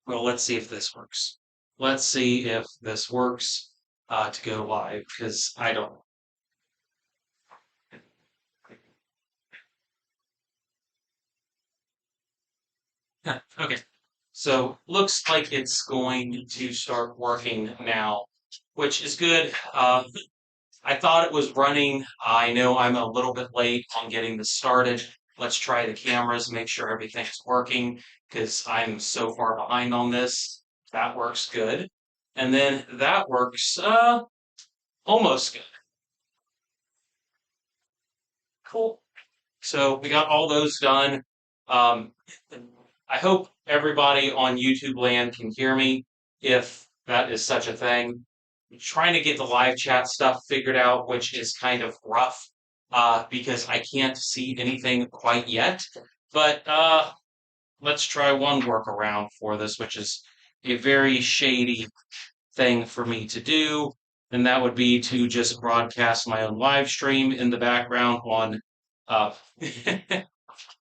Well, let's see if this works. Let's see if this works to go live because I don't. Okay, so looks like it's going to start working now, which is good. I thought it was running. I know I'm a little bit late on getting this started. Let's try the cameras, make sure everything's working because I'm so far behind on this. That works good. And then that works almost good. Cool. So we got all those done. Um, I hope everybody on YouTube land can hear me if that is such a thing. I'm trying to get the live chat stuff figured out, which is kind of rough because I can't see anything quite yet. But let's try one workaround for this, which is a very shady thing for me to do. And that would be to just broadcast my own live stream in the background on uh,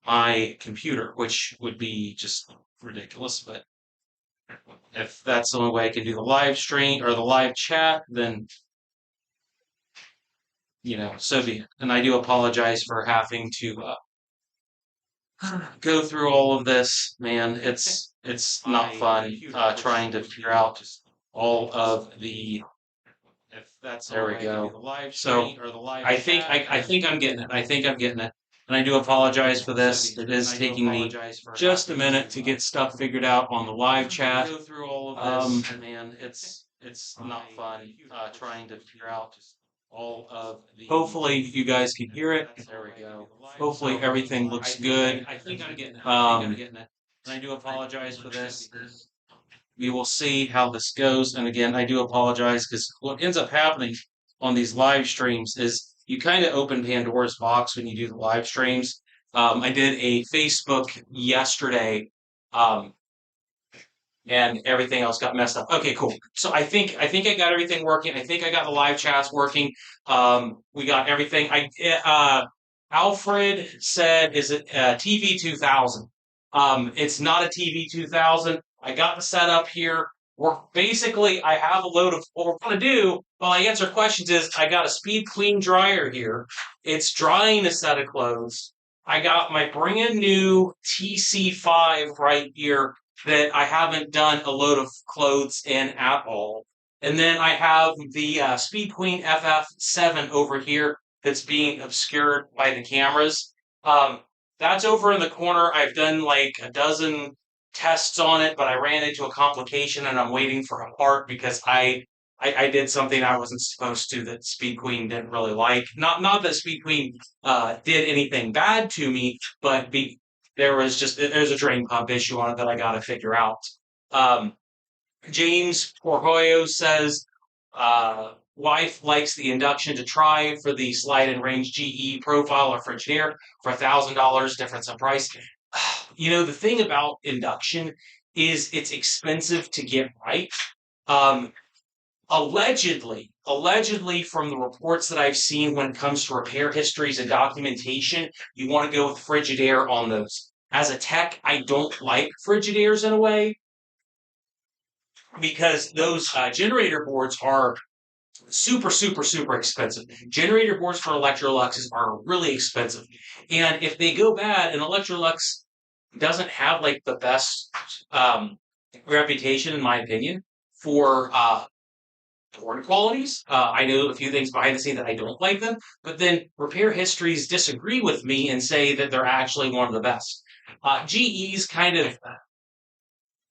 my computer, which would be just ridiculous. But if that's the only way I can do the live stream or the live chat, then so be it. And I do apologize for having to go through all of this, man. It's not fun trying to figure out all of the. If that's there we go. So I think I'm getting it. I think I'm getting it. And I do apologize for this. It is taking me just a minute to get stuff figured out on the live chat. Go through all of this, man. It's not fun trying to figure out all of the. Hopefully you guys can hear it. There we go. Hopefully everything looks good. I think I'm getting it. And I do apologize for this. We will see how this goes. And again, I do apologize because what ends up happening on these live streams is you kind of open Pandora's box when you do the live streams. I did a Facebook yesterday, um, and everything else got messed up. Okay, cool. So I think I got everything working. I think I got the live chats working. We got everything. Alfred said, "Is it TV 2000?" It's not a TV 2000. I got the setup here. I have a load of what we're going to do while I answer questions is I got a Speed Queen dryer here. It's drying a set of clothes. I got my brand new TC5 right here that I haven't done a load of clothes in at all. And then I have the Speed Queen FF7 over here that's being obscured by the cameras. Um, that's over in the corner. I've done like a dozen tests on it, but I ran into a complication and I'm waiting for a part because I did something I wasn't supposed to that Speed Queen didn't really like. Not that Speed Queen did anything bad to me, but there's a drain pump issue on it that I got to figure out. Um, James Porhoyo says, wife likes the induction to try for the slide and range GE profile or Frigidaire for $1,000 difference in price. The thing about induction is it's expensive to get right. Um, allegedly from the reports that I've seen when it comes to repair histories and documentation, you want to go with Frigidaire on those. As a tech, I don't like Frigidaires in a way because those generator boards are super, super, super expensive. Generator boards for Electroluxes are really expensive. And if they go bad, and Electrolux doesn't have like the best reputation, in my opinion, for board qualities. I know a few things behind the scene that I don't like them, but then repair histories disagree with me and say that they're actually one of the best. GE's kind of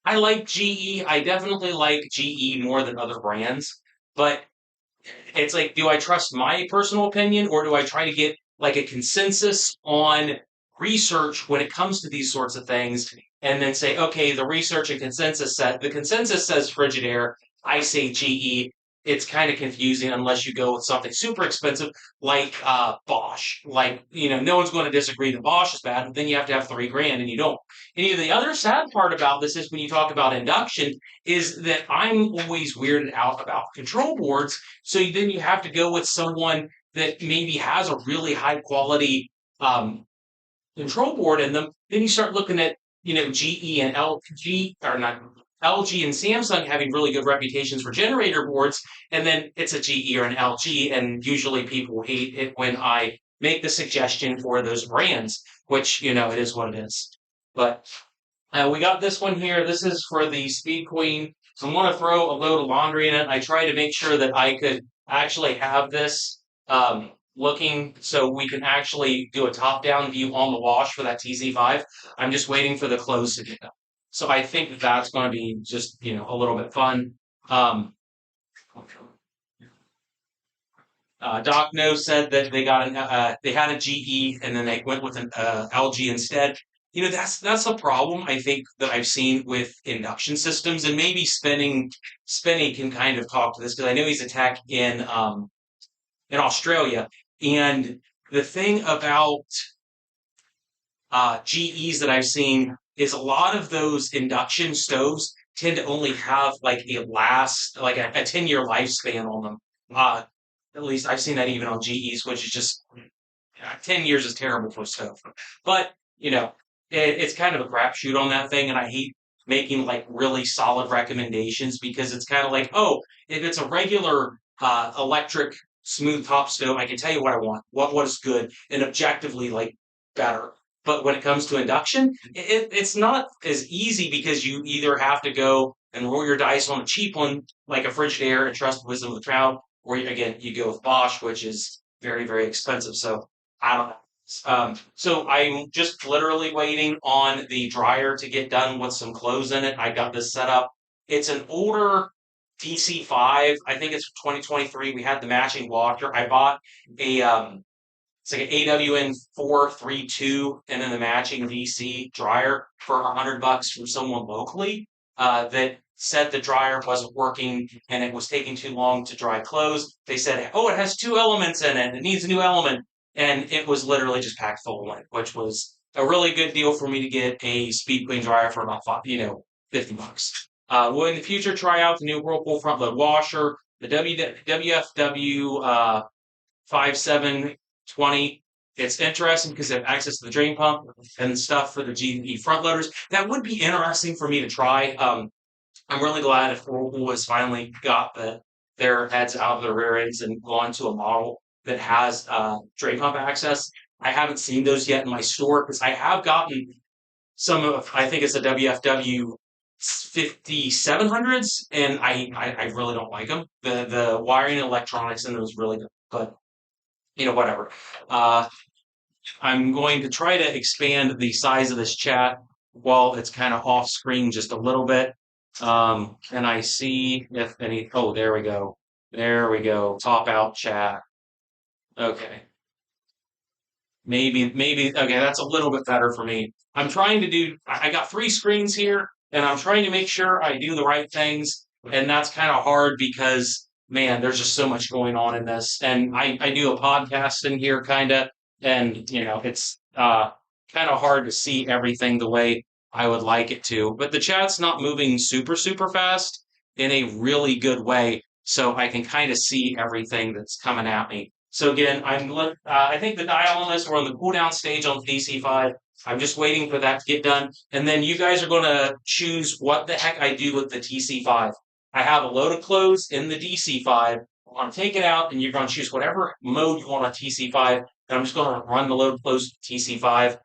I like GE. I definitely like GE more than other brands, but it's like, do I trust my personal opinion or do I try to get like a consensus on research when it comes to these sorts of things and then say, okay, the consensus says Frigidaire, I say GE. It's kind of confusing unless you go with something super expensive like Bosch. Like, no one's going to disagree that Bosch is bad, but then you have to have 3 grand and you don't. And the other sad part about this is when you talk about induction is that I'm always weirded out about control boards. So then you have to go with someone that maybe has a really high quality control board in them. Then you start looking at GE and LG or not LG and Samsung having really good reputations for generator boards, and then it's a GE or an LG, and usually people hate it when I make the suggestion for those brands, which, it is what it is. But we got this one here. This is for the Speed Queen. So I want to throw a load of laundry in it. I tried to make sure that I could actually have this looking so we can actually do a top-down view on the wash for that TC5. I'm just waiting for the clothes to get done. So I think that's going to be just, a little bit fun. Um, Doc No said that they had a GE and then they went with an LG instead. That's the problem I think that I've seen with induction systems, and maybe Spinny can kind of talk to this because I know he's a tech in Australia. And the thing about GEs that I've seen is a lot of those induction stoves tend to only have like a 10-year lifespan on them. At least I've seen that even on GEs, which is just 10 years is terrible for a stove. But, it's kind of a crapshoot on that thing, and I hate making like really solid recommendations because it's kind of like, oh, if it's a regular electric smooth top stove, I can tell you what I want, what is good, and objectively like better. But when it comes to induction, it's not as easy because you either have to go and roll your dice on a cheap one like a Frigidaire and trust the wisdom of the crowd, or again, you go with Bosch, which is very, very expensive. So I don't know. So I'm just literally waiting on the dryer to get done with some clothes in it. I got this set up. It's an older TC5. I think it's 2023. We had the matching washer. I bought it's like an AWN 432 and then the matching VC dryer for $100 from someone locally that said the dryer wasn't working and it was taking too long to dry clothes. They said, oh, it has two elements in it. It needs a new element. And it was literally just packed full of it, which was a really good deal for me to get a Speed Queen dryer for about $50. Will in the future try out the new Whirlpool front load washer, the WFW 5720. It's interesting because they have access to the drain pump and stuff for the GE front loaders. That would be interesting for me to try. I'm really glad if Whirlpool has finally got their heads out of their rear ends and gone to a model that has drain pump access. I haven't seen those yet in my store because I have gotten some of, I think it's a WFW 5700s, and I really don't like them. The wiring and electronics in them is really good, but whatever. I'm going to try to expand the size of this chat while it's kind of off screen just a little bit. Can I see if any, oh, there we go. There we go. Top out chat. Okay. Maybe, okay, that's a little bit better for me. I'm trying to I got 3 screens here, and I'm trying to make sure I do the right things, and that's kind of hard because, man, there's just so much going on in this. And I do a podcast in here, kind of, and, it's kind of hard to see everything the way I would like it to. But the chat's not moving super, super fast in a really good way, so I can kind of see everything that's coming at me. So again, I think the dial on this, we're on the cool down stage on the TC5. I'm just waiting for that to get done. And then you guys are going to choose what the heck I do with the TC5. I have a load of clothes in the DC5. I'm going to take it out, and you're going to choose whatever mode you want on TC5. And I'm just going to run the load of clothes to TC5.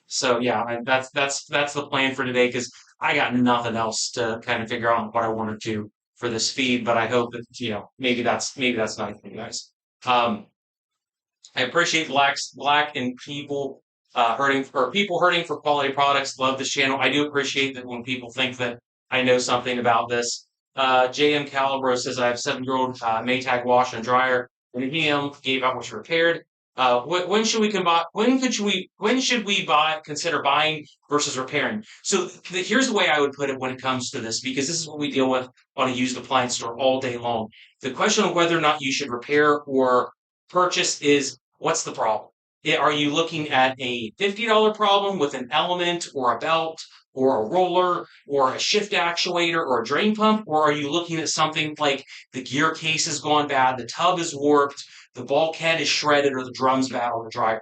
So yeah, that's the plan for today because I got nothing else to kind of figure out what I want to do for this feed, but I hope that maybe that's nice for you guys. I appreciate black and people people hurting for quality products. Love this channel. I do appreciate that when people think that I know something about this. JM Calibro says I have 7-year-old Maytag washer and dryer. And him gave out which repaired. When should we consider buying versus repairing? So here's the way I would put it when it comes to this, because this is what we deal with on a used appliance store all day long. The question of whether or not you should repair or purchase is, what's the problem? Are you looking at a $50 problem with an element or a belt or a roller or a shift actuator or a drain pump? Or are you looking at something like the gear case has gone bad, the tub is warped, the bulkhead is shredded, or the drum's bad on the dryer?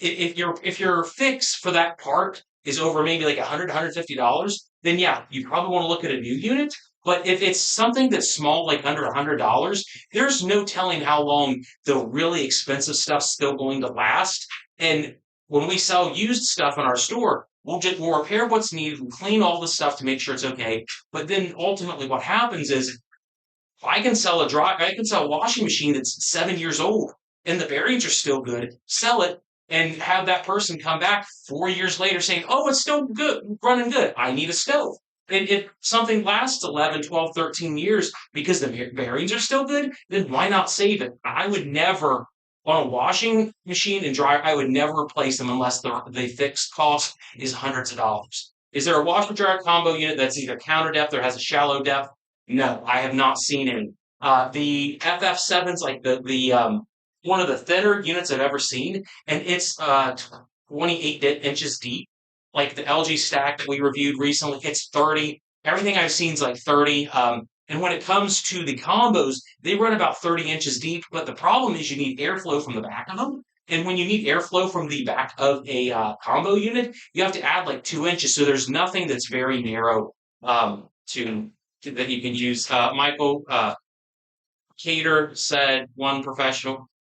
If your fix for that part is over maybe like $100, $150, then yeah, you probably want to look at a new unit. But if it's something that's small, like under $100, there's no telling how long the really expensive stuff's still going to last. And when we sell used stuff in our store, we'll repair what's needed, we'll clean all the stuff to make sure it's okay. But then ultimately, what happens is I can sell a washing machine that's 7 years old and the bearings are still good, sell it and have that person come back 4 years later saying, oh, it's still good, running good. I need a stove. And if something lasts 11, 12, 13 years because the bearings are still good, then why not save it? I would never, on a washing machine and dryer, I would never replace them unless the fixed cost is hundreds of dollars. Is there a washer dryer combo unit that's either counter depth or has a shallow depth? No, I have not seen any. The FF7's like the one of the thinner units I've ever seen, and it's 28 inches deep. Like the LG stack that we reviewed recently, it's 30. Everything I've seen is like 30. And when it comes to the combos, they run about 30 inches deep. But the problem is you need airflow from the back of them. And when you need airflow from the back of a combo unit, you have to add like 2 inches. So there's nothing that's very narrow that you can use. Michael Cater said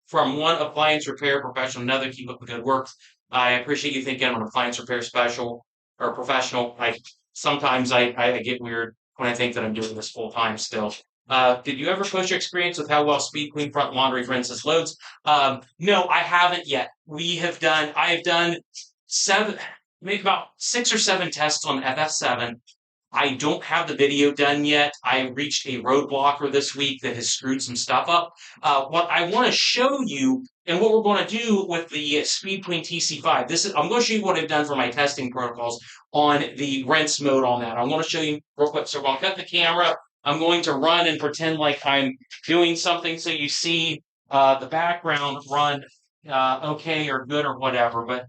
from one appliance repair professional, another, keep up the good work. I appreciate you thinking I'm an appliance repair special or professional. Sometimes I get weird when I think that I'm doing this full time still. Did you ever post your experience with how well Speed Queen front laundry, for instance, loads? No, I haven't yet. I have done maybe about 6 or 7 tests on FF7. I don't have the video done yet. I reached a roadblocker this week that has screwed some stuff up. What I want to show you and what we're going to do with the Speed Queen TC5. I'm going to show you what I've done for my testing protocols on the rinse mode on that. I'm going to show you real quick. So we're going to cut the camera. I'm going to run and pretend like I'm doing something so you see the background run okay or good or whatever. But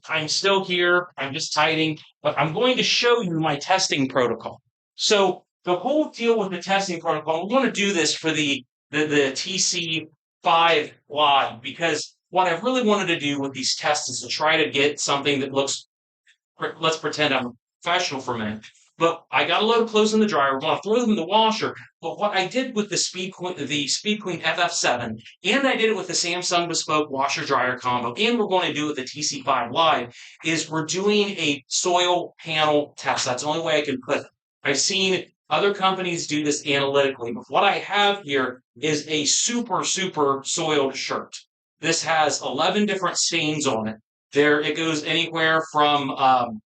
I'm still here. I'm just typing, but I'm going to show you my testing protocol. So the whole deal with the testing protocol, we want to do this for the TC5 live because what I really wanted to do with these tests is to try to get something that looks, let's pretend I'm a professional for a minute. But I got a load of clothes in the dryer. We're going to throw them in the washer. But what I did with the Speed Queen FF7, and I did it with the Samsung Bespoke washer dryer combo, and we're going to do it with the TC5 Live, is we're doing a soil panel test. That's the only way I can put it. I've seen other companies do this analytically, but what I have here is a super, super soiled shirt. This has 11 different stains on it. It goes anywhere from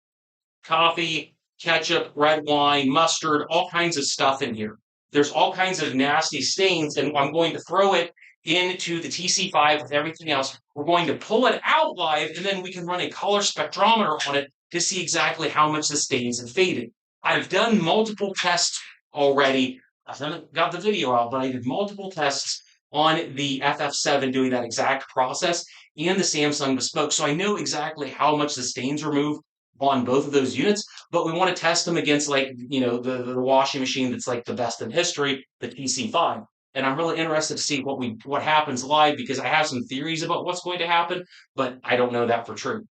coffee, ketchup, red wine, mustard, all kinds of stuff in here. There's all kinds of nasty stains, and I'm going to throw it into the TC5 with everything else. We're going to pull it out live, and then we can run a color spectrometer on it to see exactly how much the stains have faded. I've done multiple tests already. I haven't got the video out, but I did multiple tests on the FF7 doing that exact process and the Samsung Bespoke. So I know exactly how much the stains remove on both of those units, but we want to test them against the washing machine that's like the best in history, the TC5. And I'm really interested to see what happens live because I have some theories about what's going to happen, but I don't know that for true.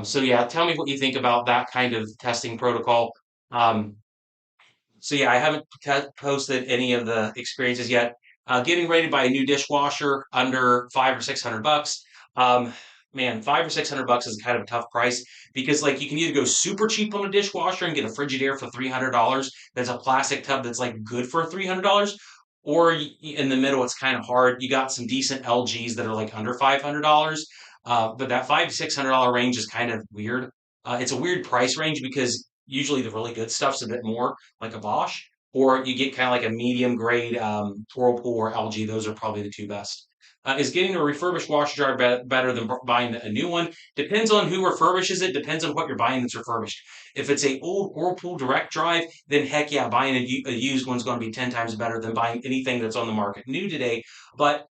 So yeah, tell me what you think about that kind of testing protocol. So yeah, I haven't posted any of the experiences yet. Getting ready to buy a new dishwasher under $500 or $600. Man, $500 or $600 is kind of a tough price because like you can either go super cheap on a dishwasher and get a Frigidaire for $300 that's a plastic tub that's like good for $300, or in the middle it's kind of hard. You got some decent LGs that are like under $500, but that $500 to $600 range is kind of weird. It's a weird price range because usually the really good stuff's a bit more like a Bosch, or you get kind of like a medium grade Whirlpool or LG. Those are probably the two best. Is getting a refurbished washer dryer better than buying a new one? Depends on who refurbishes it. Depends on what you're buying that's refurbished. If it's a old Whirlpool direct drive, then heck yeah, buying a used one's going to be 10 times better than buying anything that's on the market new today. But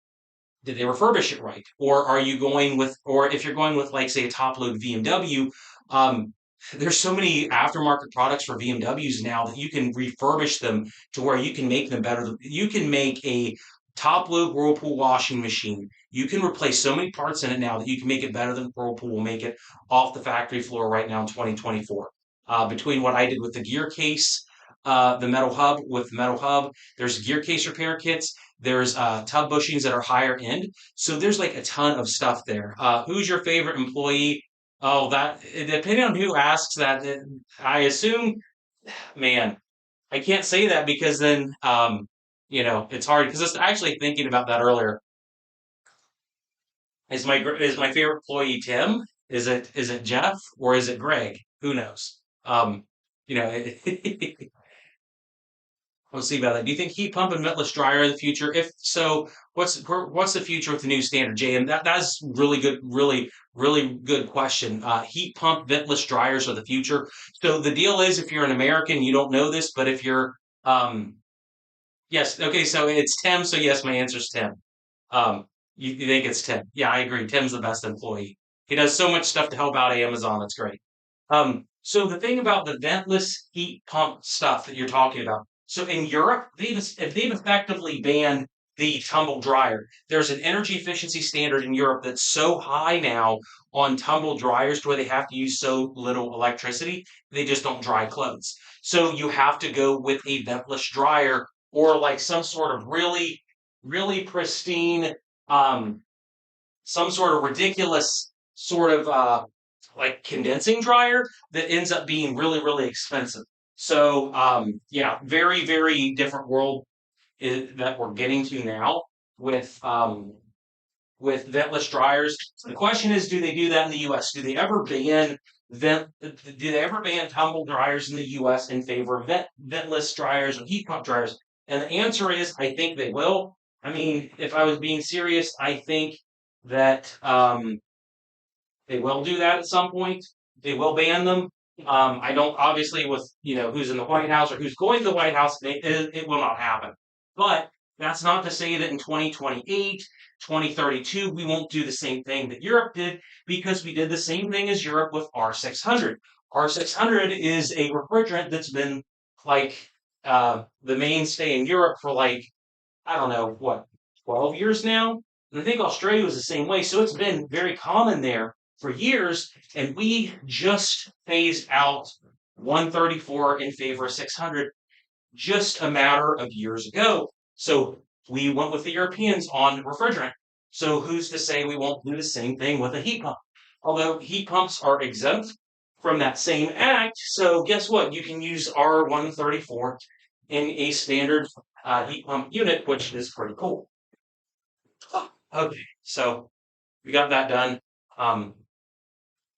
did they refurbish it right? Or if you're going with like say a top load VMW, there's so many aftermarket products for VMWs now that you can refurbish them to where you can make them better. You can make a top load Whirlpool washing machine. You can replace so many parts in it now that you can make it better than Whirlpool will make it off the factory floor right now in 2024. between what I did with the gear case, the metal hub with the metal hub. There's gear case repair kits. There's tub bushings that are higher end. So there's like a ton of stuff there. Who's your favorite employee? Oh, that depending on who asks that, I assume, man, I can't say that because then, it's hard because I was actually thinking about that earlier. Is my favorite employee Tim? Is it Jeff or is it Greg? Who knows? You know, we'll see about that. Do you think heat pump and ventless dryer are the future? If so, what's the future with the new standard, Jay? And that's really good, really good question. Heat pump ventless dryers are the future. So the deal is, if you're an American, you don't know this, but if you're yes, okay, so it's Tim. So yes, my answer is Tim. Um, you think it's Tim? Yeah, I agree. Tim's the best employee. He does so much stuff to help out Amazon. It's great. So the thing about the ventless heat pump stuff that you're talking about. So in Europe, they've effectively banned the tumble dryer. There's an energy efficiency standard in Europe that's so high now on tumble dryers to where they have to use so little electricity, they just don't dry clothes. So you have to go with a ventless dryer or like some sort of really pristine, um, some sort of ridiculous sort of like condensing dryer that ends up being really expensive. So yeah, very different world that we're getting to now with with ventless dryers. The question is, do they do that in the U.S.? Do they ever ban tumble dryers in the U.S. in favor of ventless dryers and heat pump dryers? And the answer is, I think they will. I mean, if I was being serious, I think that they will do that at some point. They will ban them. I don't obviously with who's in the White House or who's going to the White House, it will not happen. But that's not to say that in 2028, 2032, we won't do the same thing that Europe did because we did the same thing as Europe with R600. R600 is a refrigerant that's been like the mainstay in Europe for like I don't know what 12 years now. And I think Australia was the same way. So it's been very common there for years. And we just phased out 134 in favor of 600 just a matter of years ago. So we went with the Europeans on refrigerant. So who's to say we won't do the same thing with a heat pump? Although heat pumps are exempt from that same act. So guess what? You can use R134 in a standard heat pump unit, which is pretty cool. Okay, so we got that done. Um,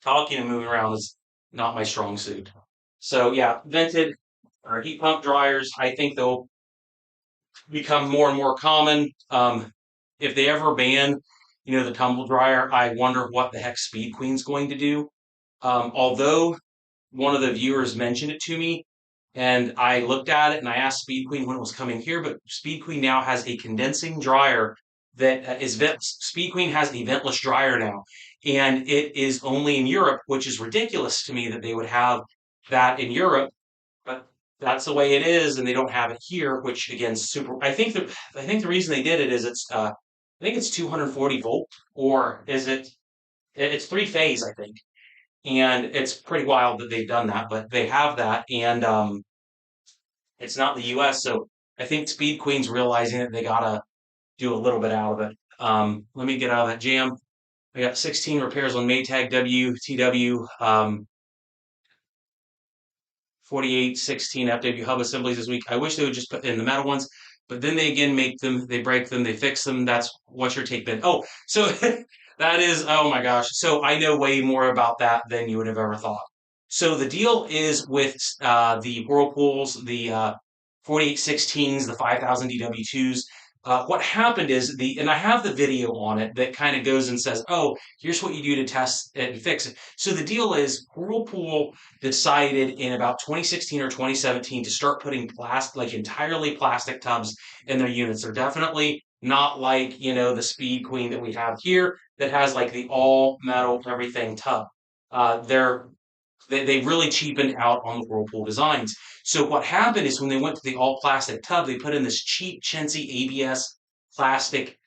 Talking and moving around is not my strong suit. So yeah, vented or heat pump dryers, I think they'll become more and more common. If they ever ban, the tumble dryer, I wonder what the heck Speed Queen's going to do. Although one of the viewers mentioned it to me, and I looked at it and I asked Speed Queen when it was coming here, but Speed Queen now has a condensing dryer that is Speed Queen has a ventless dryer now, and it is only in Europe, which is ridiculous to me that they would have that in Europe, but that's the way it is, and they don't have it here, which again, super. I think the reason they did it is I think it's 240 volt, or is it? It's three phase, I think, and it's pretty wild that they've done that, but they have that, and it's not the U.S., so I think Speed Queen's realizing that they gotta do a little bit out of it. Let me get out of that jam. I got 16 repairs on Maytag WTW, 4816 FW hub assemblies this week. I wish they would just put in the metal ones, but then they again make them, they break them, they fix them. That's what's your take, Ben? Oh, so that is, oh my gosh. So I know way more about that than you would have ever thought. So the deal is with the Whirlpools, the 4816s, the 5000 DW2s. What happened is and I have the video on it that kind of goes and says, oh, here's what you do to test it and fix it. So the deal is Whirlpool decided in about 2016 or 2017 to start putting like entirely plastic tubs in their units. They're definitely not like, the Speed Queen that we have here that has like the all metal everything tub. They really cheapened out on the Whirlpool designs. So what happened is when they went to the all plastic tub, they put in this cheap chintzy ABS plastic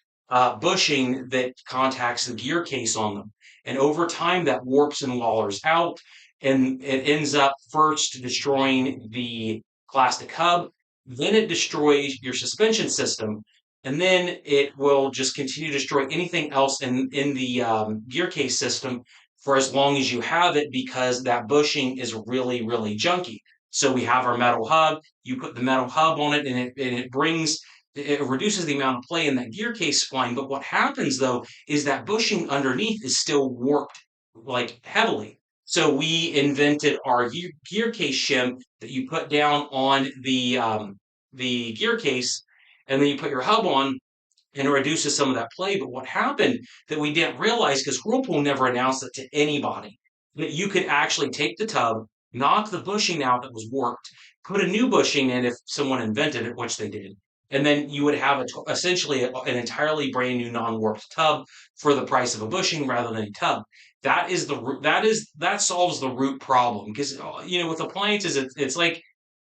bushing that contacts the gear case on them. And over time, that warps and wallers out, and it ends up first destroying the plastic hub, then it destroys your suspension system, and then it will just continue to destroy anything else in the gear case system for as long as you have it, because that bushing is really, really junky. So we have our metal hub. You put the metal hub on it, and it reduces the amount of play in that gear case spline. But what happens though is that bushing underneath is still warped like heavily. So we invented our gear case shim that you put down on the gear case, and then you put your hub on, and it reduces some of that play. But what happened that we didn't realize, because Whirlpool never announced it to anybody, that you could actually take the tub, knock the bushing out that was warped, put a new bushing in if someone invented it, which they did, and then you would have essentially an entirely brand new non-warped tub for the price of a bushing rather than a tub. That solves the root problem, because with appliances it's like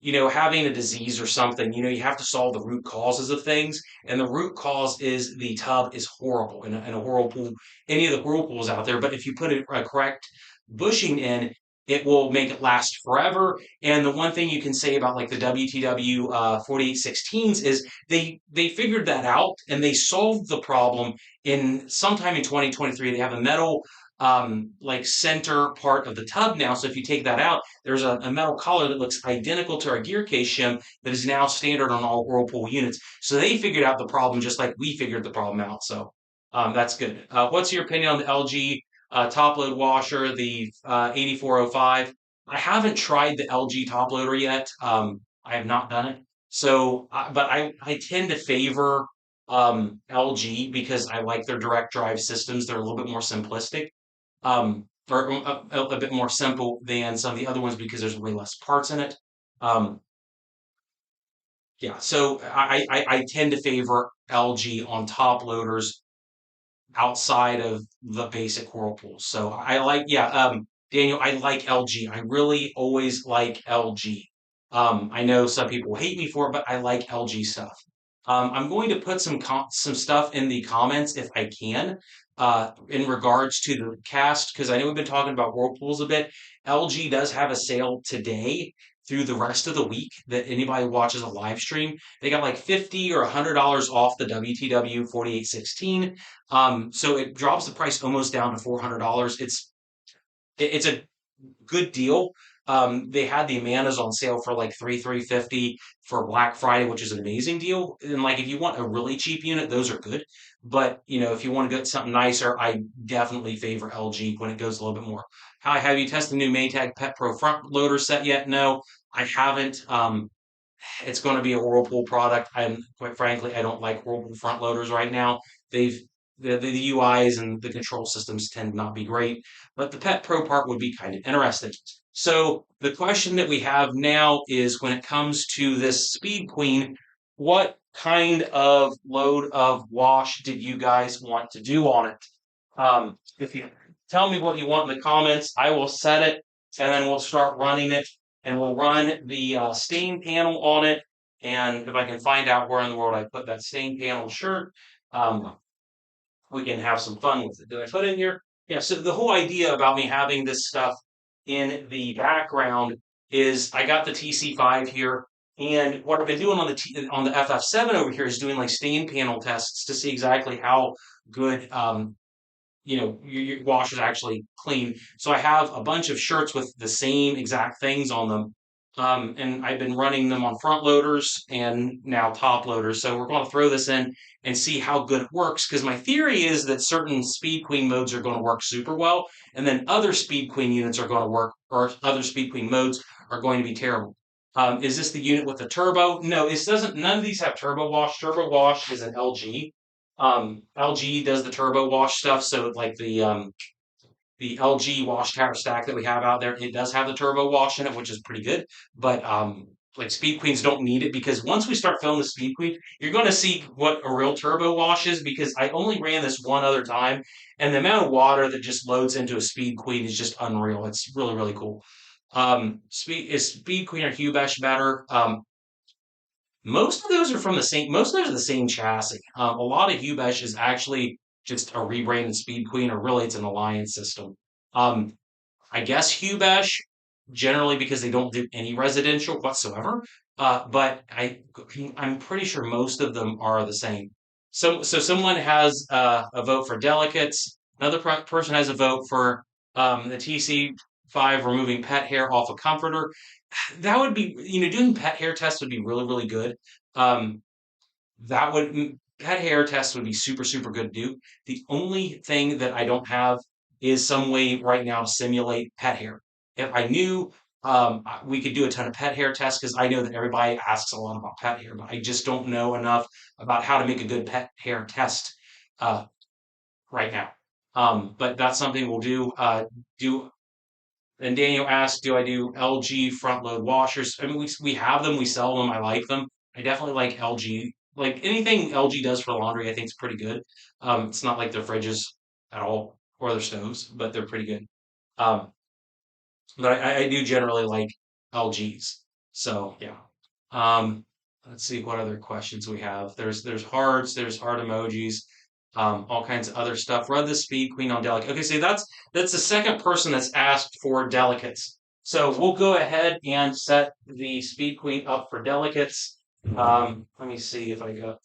having a disease or something. You have to solve the root causes of things, and the root cause is the tub is horrible in a whirlpool, any of the whirlpools out there. But if you put a correct bushing in, it will make it last forever. And the one thing you can say about like the WTW 4816s is they figured that out, and they solved the problem in sometime in 2023. They have a metal like center part of the tub now. So if you take that out, there's a metal collar that looks identical to our gear case shim that is now standard on all Whirlpool units. So they figured out the problem just like we figured the problem out. So that's good. What's your opinion on the LG top load washer, the 8405? I haven't tried the LG top loader yet. I have not done it. So, but I tend to favor LG because I like their direct drive systems. They're a little bit more simplistic, or a bit more simple than some of the other ones because there's way less parts in it. Um, yeah, so I tend to favor LG on top loaders outside of the basic Whirlpools. So yeah, Daniel, I like LG. I really always like LG. I know some people hate me for it, but I like LG stuff. I'm going to put some stuff in the comments if I can, in regards to the cast, because I know we've been talking about Whirlpools a bit. LG does have a sale today through the rest of the week that anybody watches a live stream. They got like 50 or $100 off the WTW 4816. So it drops the price almost down to $400. It's a good deal. They had the Amanas on sale for like $350 for Black Friday, which is an amazing deal. And like if you want a really cheap unit, those are good. But if you want to get something nicer, I definitely favor LG when it goes a little bit more. How have you tested the new Maytag Pet Pro front loader set yet? No, I haven't. It's going to be a Whirlpool product. Quite frankly, I don't like Whirlpool front loaders right now. They've the UIs and the control systems tend to not be great, but the Pet Pro part would be kind of interesting. So the question that we have now is, when it comes to this Speed Queen, what kind of load of wash did you guys want to do on it? If you tell me what you want in the comments, I will set it, and then we'll start running it, and we'll run the stain panel on it. And if I can find out where in the world I put that stain panel shirt, we can have some fun with it. Did I put in here? Yeah, so the whole idea about me having this stuff in the background is I got the TC5 here, and what I've been doing on the FF7 over here is doing like stain panel tests to see exactly how good your wash is actually clean. So I have a bunch of shirts with the same exact things on them. And I've been running them on front loaders and now top loaders. So we're going to throw this in and see how good it works. Because my theory is that certain Speed Queen modes are going to work super well, and then other Speed Queen units are going to work, or other Speed Queen modes are going to be terrible. Is this the unit with the turbo? No, it doesn't. None of these have turbo wash. Turbo wash is an LG. LG does the turbo wash stuff, so like the LG wash tower stack that we have out there, it does have the turbo wash in it, which is pretty good. But like Speed Queens don't need it, because once we start filling the Speed Queen, you're going to see what a real turbo wash is, because I only ran this one other time, and the amount of water that just loads into a Speed Queen is just unreal. It's really, really cool. Is Speed Queen or Hubesh better? Most of those are from the same. Most of those are the same chassis. A lot of Hubesh is actually just a rebranded Speed Queen, or really it's an Alliance system. Um, I guess Hubesh, generally because they don't do any residential whatsoever. But I'm pretty sure most of them are the same. So someone has a vote for delegates. Another person has a vote for the TC5 removing pet hair off a comforter. That would be, doing pet hair tests would be really, really good. Um, that would pet hair tests would be super, super good to do. The only thing that I don't have is some way right now to simulate pet hair. If I knew, we could do a ton of pet hair tests, because I know that everybody asks a lot about pet hair, but I just don't know enough about how to make a good pet hair test uh, right now. But that's something we'll do. Do and Daniel asked, do I do LG front load washers? I mean, we have them, we sell them, I like them. I definitely like LG. Like anything LG does for laundry, I think is pretty good. It's not like their fridges at all or their stoves, but they're pretty good. Um, but I do generally like LGs. So yeah. Um, let's see what other questions we have. There's hearts, there's heart emojis, all kinds of other stuff. Run the speed queen on delicate. Okay, so that's the second person that's asked for delicates. So we'll go ahead and set the speed queen up for delicates. Let me see if I go.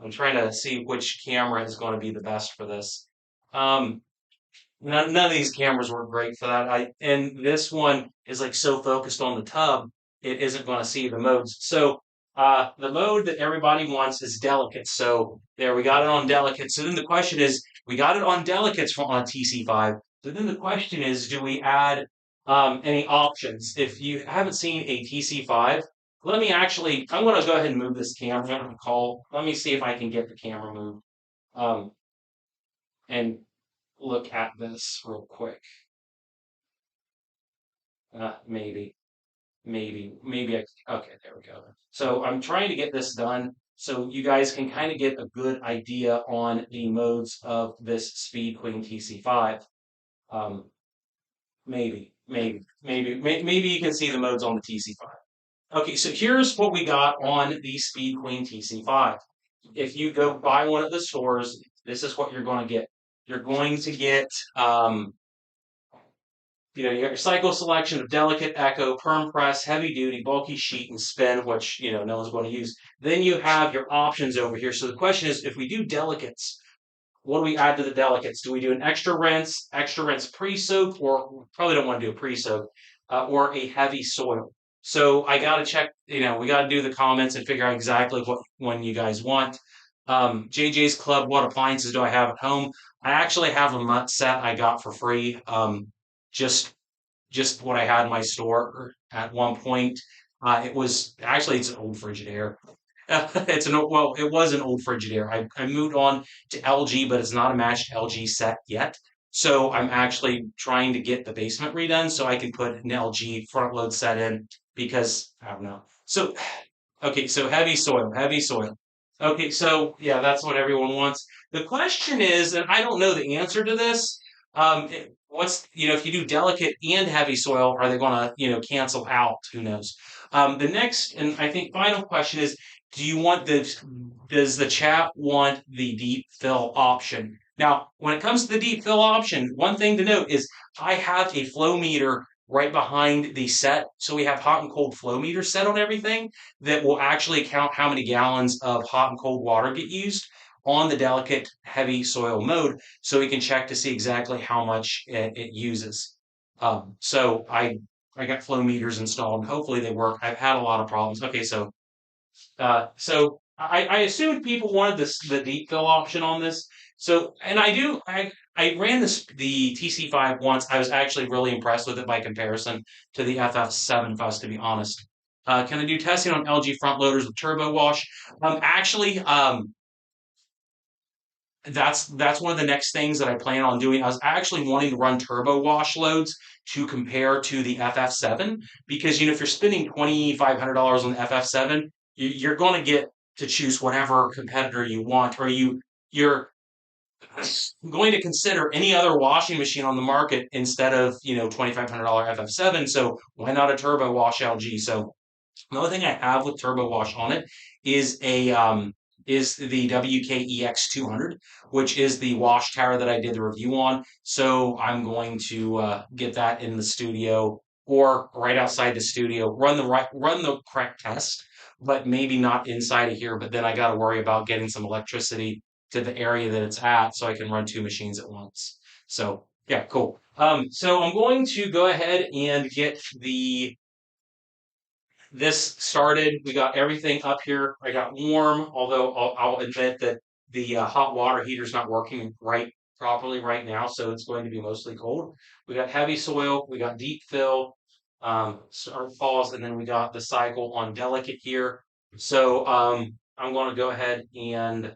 I'm trying to see which camera is going to be the best for this. Um, none of these cameras work great for that. And this one is like so focused on the tub, it isn't going to see the modes. So the mode that everybody wants is delicate. So there, we got it on delicate. So then the question is, we got it on delicates on TC5. So then the question is, do we add any options? If you haven't seen a TC5, I'm going to go ahead and move this camera. Let me see if I can get the camera moved. Um, and look at this real quick. Maybe, okay, there we go. So I'm trying to get this done so you guys can kind of get a good idea on the modes of this Speed Queen TC5. Um, maybe you can see the modes on the TC5. Okay, so here's what we got on the Speed Queen TC5. If you go buy one at the stores, this is what you're going to get. You're going to get you got your cycle selection of delicate, echo, perm press, heavy duty, bulky sheet, and spin, which, no one's going to use. Then you have your options over here. So the question is, if we do delicates, what do we add to the delicates? Do we do an extra rinse pre-soak, or we probably don't want to do a pre-soak, or a heavy soil? So I got to check, we got to do the comments and figure out exactly what one you guys want. JJ's Club, what appliances do I have at home? I actually have a mutt set I got for free. Just just what I had in my store at one point. It's an old Frigidaire. It was an old Frigidaire. I moved on to LG, but it's not a matched LG set yet. So I'm actually trying to get the basement redone so I can put an LG front load set in, because I don't know. So okay, so heavy soil, heavy soil. Okay, so yeah, that's what everyone wants. The question is, and I don't know the answer to this. If you do delicate and heavy soil, are they going to, cancel out? Who knows? The next and I think final question is, does the chat want the deep fill option? Now, when it comes to the deep fill option, one thing to note is I have a flow meter right behind the set. So we have hot and cold flow meter set on everything that will actually count how many gallons of hot and cold water get used on the delicate heavy soil mode, so we can check to see exactly how much it uses. So I got flow meters installed, and hopefully they work. I've had a lot of problems. Okay, so I assumed people wanted the deep fill option on this. So, and I ran the TC5 once. I was actually really impressed with it by comparison to the FF7, if I was to be honest. Can I do testing on LG front loaders with turbo wash? Actually, that's one of the next things that I plan on doing. I was actually wanting to run turbo wash loads to compare to the FF7, because if you're spending $2,500 on the FF7, you're going to get to choose whatever competitor you want, or you're going to consider any other washing machine on the market instead of $2,500 FF7. So why not a turbo wash LG? So the only thing I have with turbo wash on it is a is the WKEX 200, which is the wash tower that I did the review on. So I'm going to get that in the studio or right outside the studio, run the correct test, but maybe not inside of here. But then I got to worry about getting some electricity to the area that it's at so I can run two machines at once. So yeah, cool. So I'm going to go ahead and get this started. We got everything up here. I got warm, although I'll admit that the hot water heater is not working properly right now, so it's going to be mostly cold. We got heavy soil, we got deep fill, start falls, and then we got the cycle on delicate here. So I'm going to go ahead and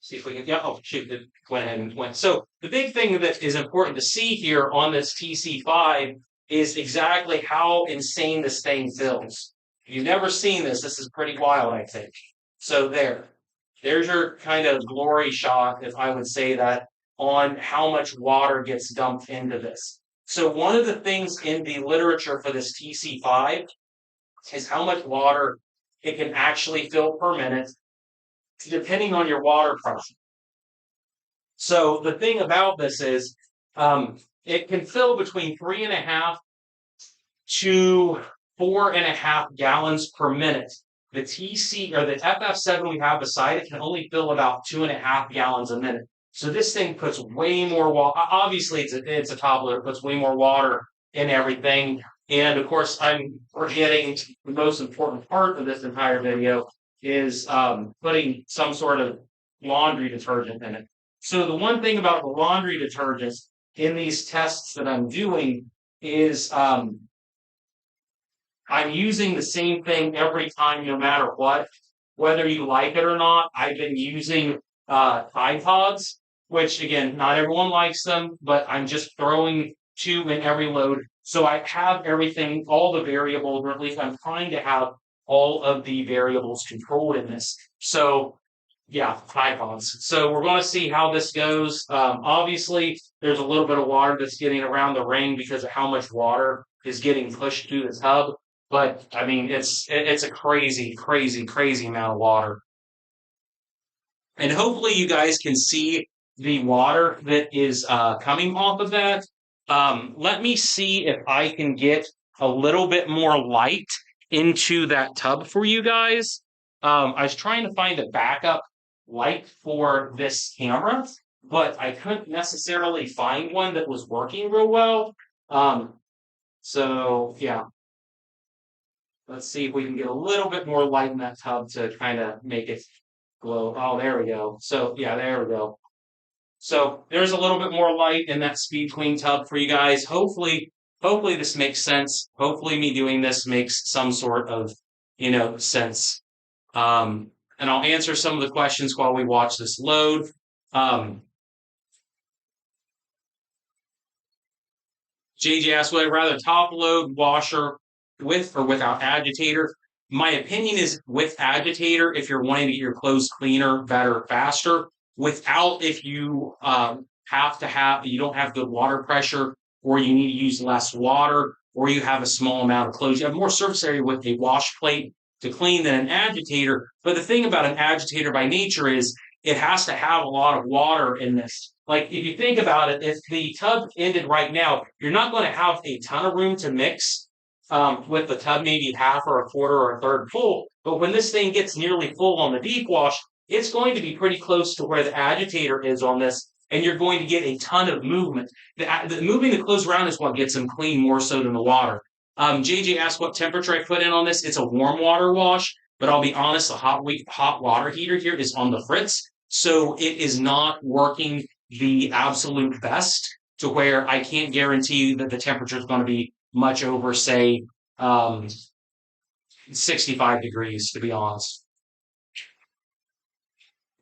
see if we can. Yeah, oh shoot, it went ahead and went. So the big thing that is important to see here on this TC5 is exactly how insane this thing fills. If you've never seen this, this is pretty wild, I think. So there's your kind of glory shot, if I would say that, on how much water gets dumped into this. So one of the things in the literature for this TC5 is how much water it can actually fill per minute, depending on your water pressure. So the thing about this is it can fill between 3.5 to 4.5 gallons per minute. The TC or the FF7 we have beside it can only fill about 2.5 gallons a minute. So this thing puts way more water. Obviously, it's a top loader, puts way more water in everything. And of course, I'm forgetting the most important part of this entire video is putting some sort of laundry detergent in it. So the one thing about the laundry detergents in these tests that I'm doing is I'm using the same thing every time, no matter what, whether you like it or not. I've been using Tide Pods, which again, not everyone likes them, but I'm just throwing two in every load. So I have everything, all the variables, or at least I'm trying to have all of the variables controlled in this. So yeah, Tide Pods. So we're going to see how this goes. Obviously, there's a little bit of water that's getting around the ring because of how much water is getting pushed through the tub. But I mean, it's a crazy, crazy, crazy amount of water. And hopefully you guys can see the water that is coming off of that. Let me see if I can get a little bit more light into that tub for you guys. I was trying to find a backup light for this camera, but I couldn't necessarily find one that was working real well. So yeah, let's see if we can get a little bit more light in that tub to kind of make it glow. Oh, there we go. So yeah, there we go. So there's a little bit more light in that speed clean tub for you guys. Hopefully this makes sense. Hopefully me doing this makes some sort of, sense. And I'll answer some of the questions while we watch this load. JJ asked, would I rather top load washer with or without agitator? My opinion is with agitator if you're wanting to get your clothes cleaner, better, faster. Without, if you you don't have good water pressure, or you need to use less water, or you have a small amount of clothes. You have more surface area with a wash plate to clean than an agitator. But the thing about an agitator by nature is it has to have a lot of water in this. Like if you think about it, if the tub ended right now, you're not going to have a ton of room to mix with the tub maybe half or a quarter or a third full. But when this thing gets nearly full on the deep wash, it's going to be pretty close to where the agitator is on this, and you're going to get a ton of movement. Moving the clothes around is what gets them clean more so than the water. JJ asked what temperature I put in on this. It's a warm water wash, but I'll be honest, the hot water heater here is on the fritz, so it is not working the absolute best to where I can't guarantee that the temperature is going to be much over, say, 65 degrees, to be honest.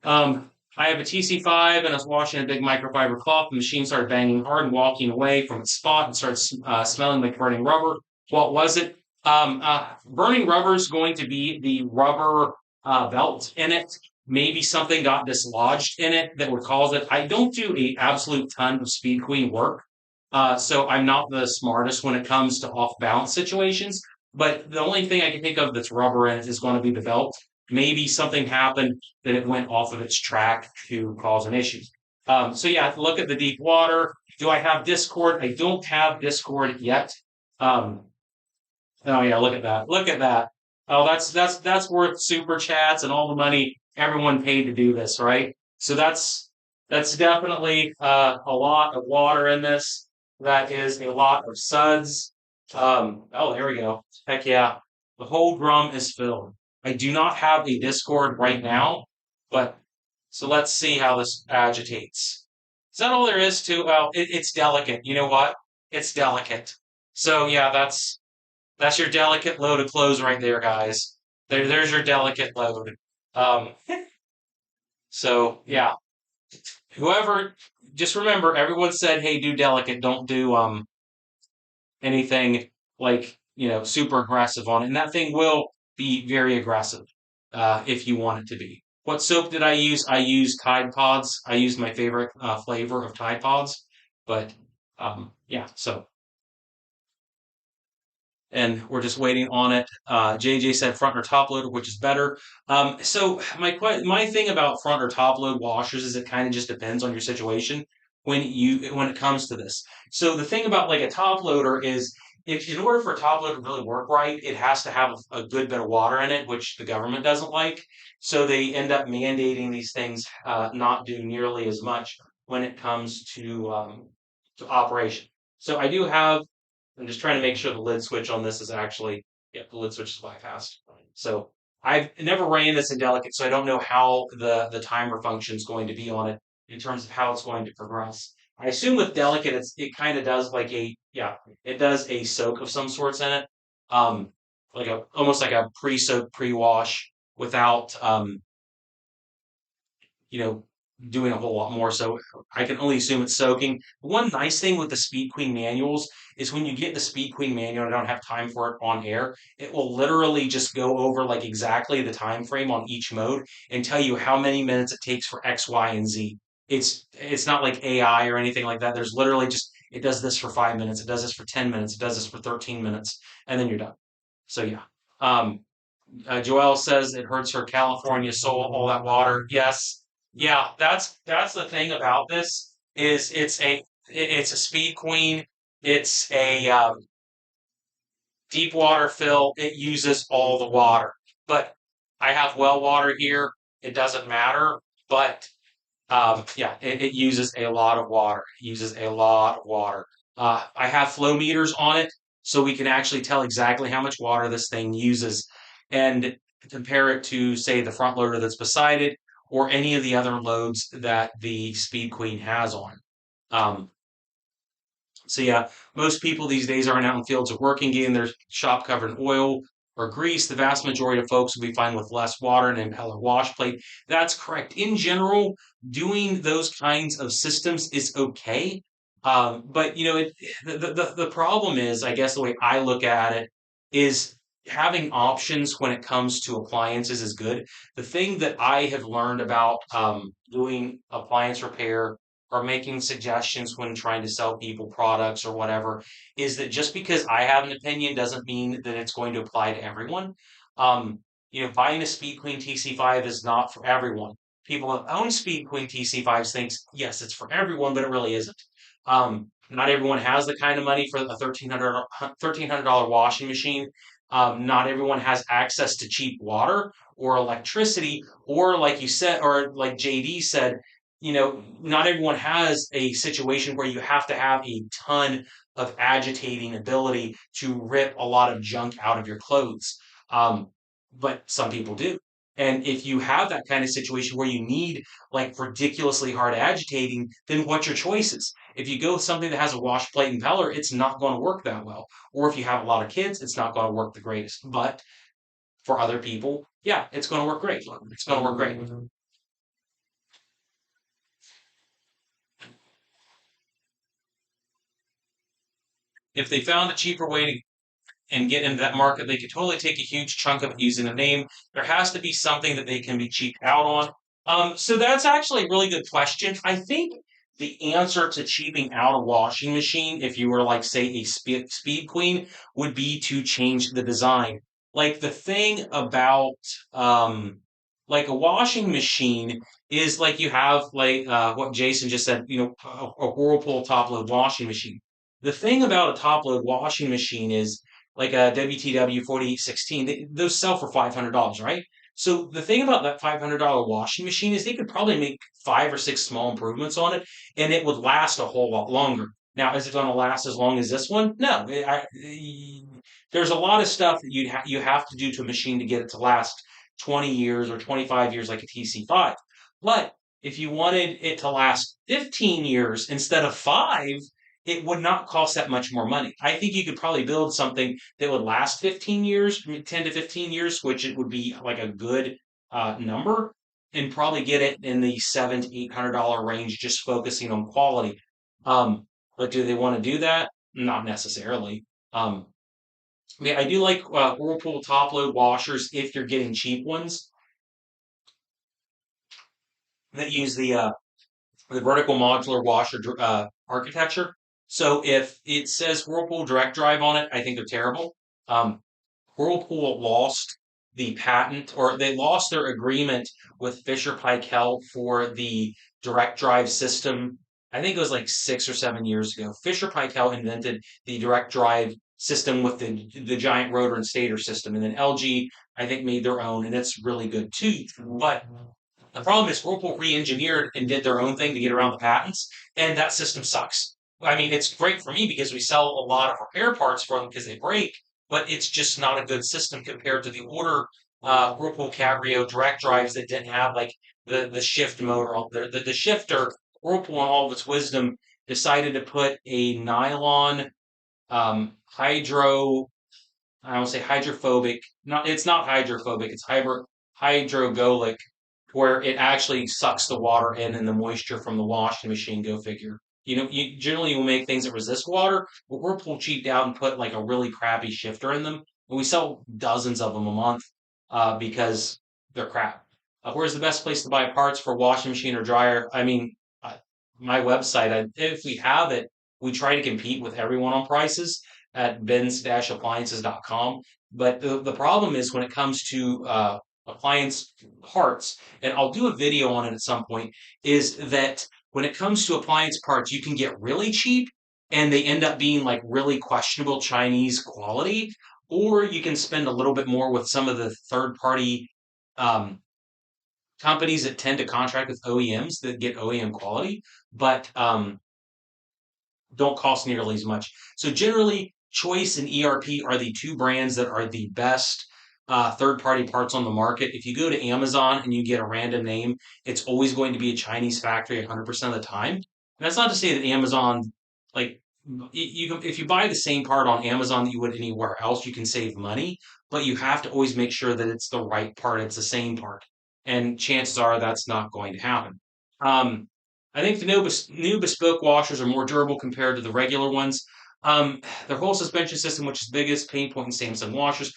I have a TC5 and I was washing a big microfiber cloth. The machine started banging hard and walking away from its spot and started smelling like burning rubber. What was it? Burning rubber is going to be the rubber belt in it. Maybe something got dislodged in it that would cause it. I don't do an absolute ton of speed queen work. So I'm not the smartest when it comes to off balance situations. But the only thing I can think of that's rubber in it is going to be the belt. maybe something happened that it went off of its track to cause an issue. So yeah, look at the deep water. Do I have Discord? I don't have Discord yet. Um, oh yeah, look at that. Look at that. Oh, that's worth super chats and all the money everyone paid to do this, right? So that's definitely a lot of water in this. That is a lot of suds. Oh, there we go. Heck yeah. The whole drum is filled. I do not have a Discord right now, but so let's see how this agitates. Is that all there is to? Well, it's delicate. You know what? It's delicate. So yeah, that's your delicate load of clothes right there, guys. There's your delicate load. Um, so yeah, whoever, just remember, everyone said, "Hey, do delicate, don't do anything like super aggressive on it." And that thing will be very aggressive if you want it to be. What soap did I use? I used Tide Pods. I used my favorite flavor of Tide Pods, but yeah. So and we're just waiting on it. JJ said front or top load, which is better. So my thing about front or top load washers is it kind of just depends on your situation when it comes to this. So the thing about like a top loader is if in order for a top loader to really work right, it has to have a good bit of water in it, which the government doesn't like. So they end up mandating these things not do nearly as much when it comes to operation. So I do have I'm just trying to make sure the lid switch on this is actually, yeah, the lid switch is bypassed. So I've never ran this in delicate, so I don't know how the timer function is going to be on it in terms of how it's going to progress. I assume with delicate, it kind of does like it does a soak of some sorts in it, like a almost like a pre-soak, pre-wash without you know, doing a whole lot more. So I can only assume it's soaking. One nice thing with the Speed Queen manuals is when you get the Speed Queen manual, I don't have time for it on air. It will literally just go over like exactly the time frame on each mode and tell you how many minutes it takes for X, Y, and Z. It's not like AI or anything like that. There's literally just it does this for 5 minutes, it does this for 10 minutes, it does this for 13 minutes, and then you're done. So yeah. Um, Joelle says it hurts her California soul, all that water. Yes, yeah, that's the thing about this is it's a speed queen. It's a deep water fill. It uses all the water, but I have well water here. It doesn't matter, but yeah, it uses a lot of water. It uses a lot of water. I have flow meters on it, so we can actually tell exactly how much water this thing uses and compare it to, say, the front loader that's beside it or any of the other loads that the Speed Queen has on. Um, so yeah, most people these days aren't out in fields of working, getting their shop covered in oil or grease. The vast majority of folks will be fine with less water and impeller wash plate. That's correct. In general, doing those kinds of systems is okay. But the problem is, I guess the way I look at it is having options when it comes to appliances is good. The thing that I have learned about doing appliance repair or making suggestions when trying to sell people products or whatever is that just because I have an opinion doesn't mean that it's going to apply to everyone. Um, buying a Speed Queen TC5 is not for everyone. People that own Speed Queen TC5s thinks, yes, it's for everyone, but it really isn't. Not everyone has the kind of money for a $1,300 washing machine. Not everyone has access to cheap water or electricity, or like you said, or like JD said, not everyone has a situation where you have to have a ton of agitating ability to rip a lot of junk out of your clothes. Um, but some people do. And if you have that kind of situation where you need like ridiculously hard agitating, then what's your choices? If you go with something that has a wash plate impeller, it's not going to work that well. Or if you have a lot of kids, it's not going to work the greatest. But for other people, yeah, it's going to work great. It's going to work great. If they found a cheaper way to and get into that market, they could totally take a huge chunk of it using the name. There has to be something that they can be cheaped out on. So that's actually a really good question. I think the answer to cheaping out a washing machine, if you were like, say, a speed queen, would be to change the design. like the thing about um like a washing machine is like you have like what Jason just said, a Whirlpool top load washing machine. The thing about a top load washing machine is like a WTW 4816, those sell for $500, right? So the thing about that $500 washing machine is they could probably make five or six small improvements on it, and it would last a whole lot longer. Now, is it going to last as long as this one? No. There's a lot of stuff that you have to do to a machine to get it to last 20 years or 25 years like a TC5. But if you wanted it to last 15 years instead of 5, it would not cost that much more money. I think you could probably build something that would last 15 years, 10 to 15 years, which it would be like a good number, and probably get it in the $700 to $800 range, just focusing on quality. Um, but do they want to do that? Not necessarily. Um, I mean, I do like Whirlpool top load washers if you're getting cheap ones that use the vertical modular washer architecture. So if it says Whirlpool direct drive on it, I think they're terrible. Um, Whirlpool lost the patent, or they lost their agreement with Fisher Paykel for the direct drive system. I think it was like 6 or 7 years ago. Fisher Paykel invented the direct drive system with the giant rotor and stator system, and then LG I think made their own, and it's really good too. But the problem is Whirlpool re-engineered and did their own thing to get around the patents, and that system sucks. I mean, it's great for me because we sell a lot of repair parts for them because they break, but it's just not a good system compared to the older Whirlpool Cabrio direct drives that didn't have like the shift motor on there. The shifter, Whirlpool, in all of its wisdom, decided to put a nylon hydro I will say hydrophobic. Not it's not hydrophobic. It's hydrogolic, where it actually sucks the water in and the moisture from the washing machine. Go figure. You generally will make things that resist water, but Whirlpool cheaped out and put like a really crappy shifter in them, and we sell dozens of them a month because they're crap. Where's the best place to buy parts for washing machine or dryer? I mean, my website. If we have it, we try to compete with everyone on prices at bins-appliances.com. But the problem is when it comes to appliance parts, and I'll do a video on it at some point, is that when it comes to appliance parts, you can get really cheap and they end up being like really questionable Chinese quality, or you can spend a little bit more with some of the third party um, companies that tend to contract with OEMs that get OEM quality. But don't cost nearly as much. So generally, Choice and ERP are the two brands that are the best third-party parts on the market. If you go to Amazon and you get a random name, it's always going to be a Chinese factory 100% of the time. And that's not to say that Amazon, like, you can, if you buy the same part on Amazon that you would anywhere else, you can save money, but you have to always make sure that it's the right part, it's the same part. And chances are that's not going to happen. Um, I think the new bespoke washers are more durable compared to the regular ones. Their whole suspension system, which is the biggest pain point in Samsung washers.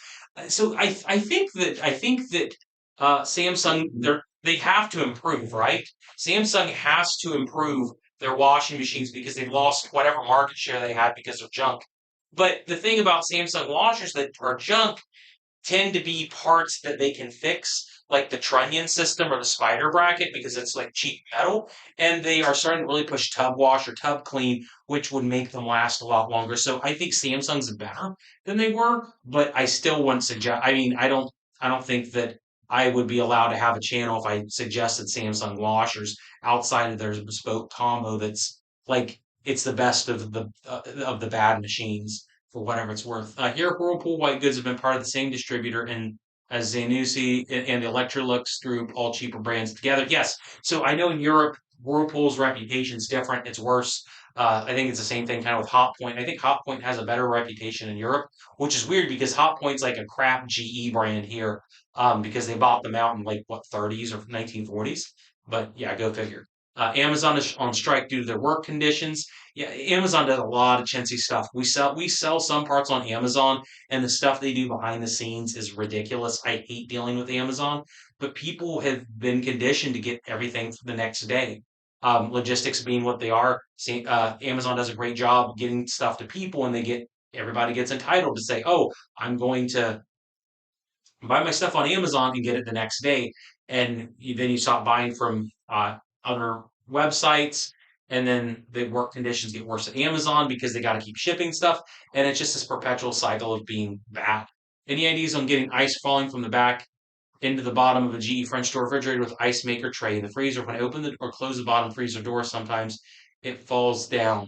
So I think that Samsung they have to improve, right? Samsung has to improve their washing machines because they've lost whatever market share they had because of junk. But the thing about Samsung washers that are junk tend to be parts that they can fix, like the trunnion system or the spider bracket, because it's like cheap metal. And they are starting to really push tub wash or tub clean, which would make them last a lot longer. So I think Samsung's better than they were, but I still wouldn't suggest. I mean, I don't think that I would be allowed to have a channel if I suggested Samsung washers outside of their bespoke combo. That's like it's the best of the bad machines for whatever it's worth. Here, Whirlpool white goods have been part of the same distributor and as Zanussi and the Electrolux group, all cheaper brands together. Yes, so I know in Europe, Whirlpool's reputation is different. It's worse. I think it's the same thing kind of with Hotpoint. I think Hotpoint has a better reputation in Europe, which is weird because Hotpoint's like a crap GE brand here because they bought them out in like what 30s or 1940s. But yeah, go figure. Amazon is on strike due to their work conditions. Yeah, Amazon does a lot of chintzy stuff. We sell some parts on Amazon, and the stuff they do behind the scenes is ridiculous. I hate dealing with Amazon, but people have been conditioned to get everything the next day. Logistics being what they are, Amazon does a great job getting stuff to people, and everybody gets entitled to say, "Oh, I'm going to." buy my stuff on Amazon and get it the next day. And then you stop buying from other websites. And then the work conditions get worse at Amazon because they got to keep shipping stuff. And it's just this perpetual cycle of being bad. Any ideas on getting ice falling from the back into the bottom of a GE French door refrigerator with ice maker tray in the freezer? When I open the or close the bottom freezer door, sometimes it falls down.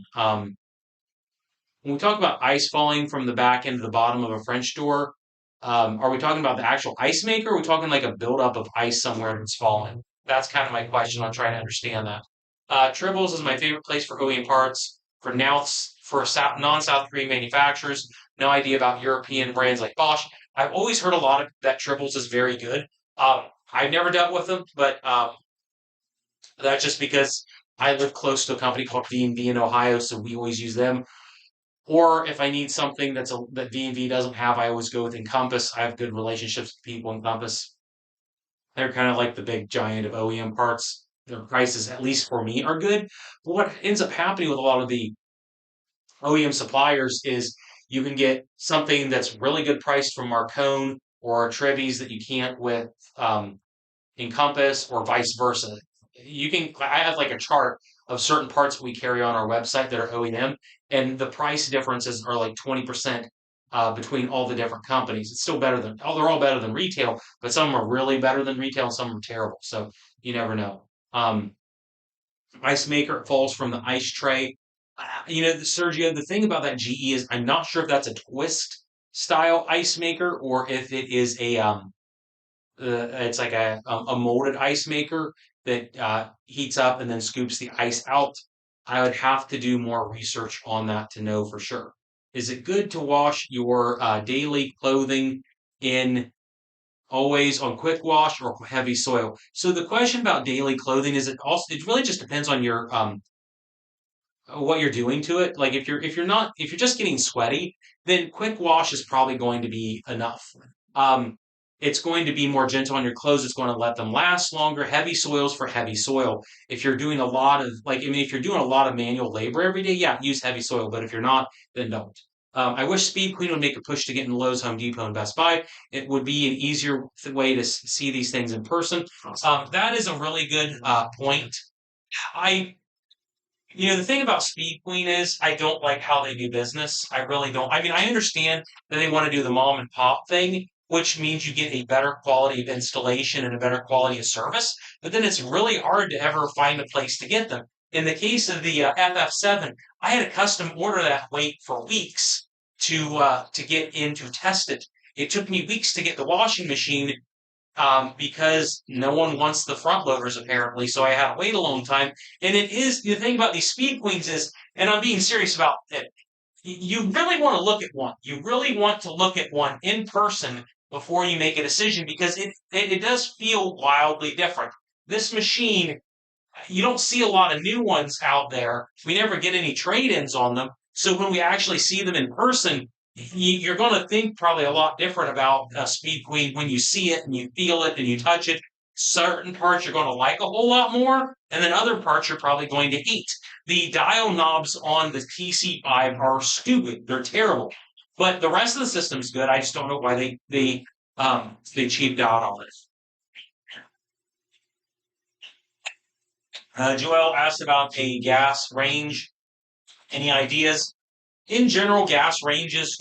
When we talk about ice falling from the back into the bottom of a French door, are we talking about the actual ice maker? Or are we talking like a buildup of ice somewhere that's falling? That's kind of my question. I'm trying to understand that. Tribbles is my favorite place for OEM parts for now for non-South Korean manufacturers. No idea about European brands like Bosch. I've always heard a lot of that Tribbles is very good. I've never dealt with them, but that's just because I live close to a company called V&V in Ohio, so we always use them. Or if I need something that V&V doesn't have, I always go with Encompass. I have good relationships with people in Encompass. They're kind of like the big giant of OEM parts. Their prices, at least for me, are good. But what ends up happening with a lot of the OEM suppliers is you can get something that's really good priced from Marcone or Trevi's that you can't with Encompass or vice versa. I have like a chart of certain parts we carry on our website that are OEM, and the price differences are like 20% between all the different companies. It's still better they're all better than retail, but some are really better than retail and some are terrible. So you never know. Um, Ice maker falls from the ice tray. Sergio, the thing about that GE is I'm not sure if that's a twist style ice maker or if it is it's like a molded ice maker that heats up and then scoops the ice out. I would have to do more research on that to know for sure. Is it good to wash your daily clothing in always on quick wash or heavy soil? So the question about daily clothing is it really just depends on your what you're doing to it. Like if you're just getting sweaty, then quick wash is probably going to be enough. Um, it's going to be more gentle on your clothes. It's going to let them last longer. Heavy soils for heavy soil. If you're doing a lot of if you're doing a lot of manual labor every day, yeah, use heavy soil. But if you're not, then don't. I wish Speed Queen would make a push to get in Lowe's, Home Depot, and Best Buy. It would be an easier way to see these things in person. That is a really good point. I the thing about Speed Queen is I don't like how they do business. I really don't. I mean, I understand that they want to do the mom and pop thing, which means you get a better quality of installation and a better quality of service. But then it's really hard to ever find a place to get them. In the case of the FF7, I had a custom order that wait for weeks to get in to test it. It took me weeks to get the washing machine because no one wants the front loaders apparently. So I had to wait a long time. And it is the thing about these speed queens is, and I'm being serious about it. You really want to look at one. You really want to look at one in person before you make a decision because it does feel wildly different. This machine, you don't see a lot of new ones out there. We never get any trade-ins on them. So when we actually see them in person, you're going to think probably a lot different about Speed Queen when you see it and you feel it and you touch it. Certain parts you're going to like a whole lot more, and then other parts you're probably going to hate. The dial knobs on the TC5 are stupid; they're terrible. But the rest of the system's good. I just don't know why they cheaped out on it. Joel asked about a gas range. Any ideas? In general, gas ranges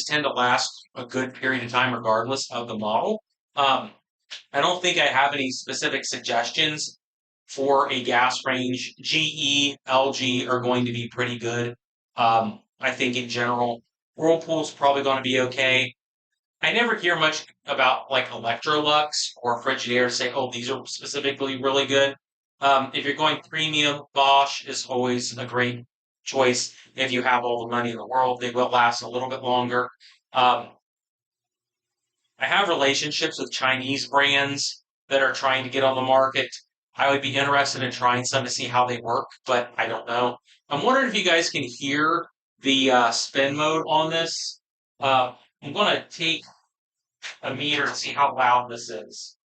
tend to last a good period of time regardless of the model. Um, I don't think I have any specific suggestions for a gas range. GE, LG are going to be pretty good. I think in general, Whirlpool's probably going to be okay. I never hear much about like Electrolux or Frigidaire say, oh, these are specifically really good. If you're going premium, Bosch is always a great choice. If you have all the money in the world, they will last a little bit longer. Um, I have relationships with Chinese brands that are trying to get on the market. I would be interested in trying some to see how they work, but I don't know. I'm wondering if you guys can hear the spin mode on this. I'm going to take a meter and see how loud this is.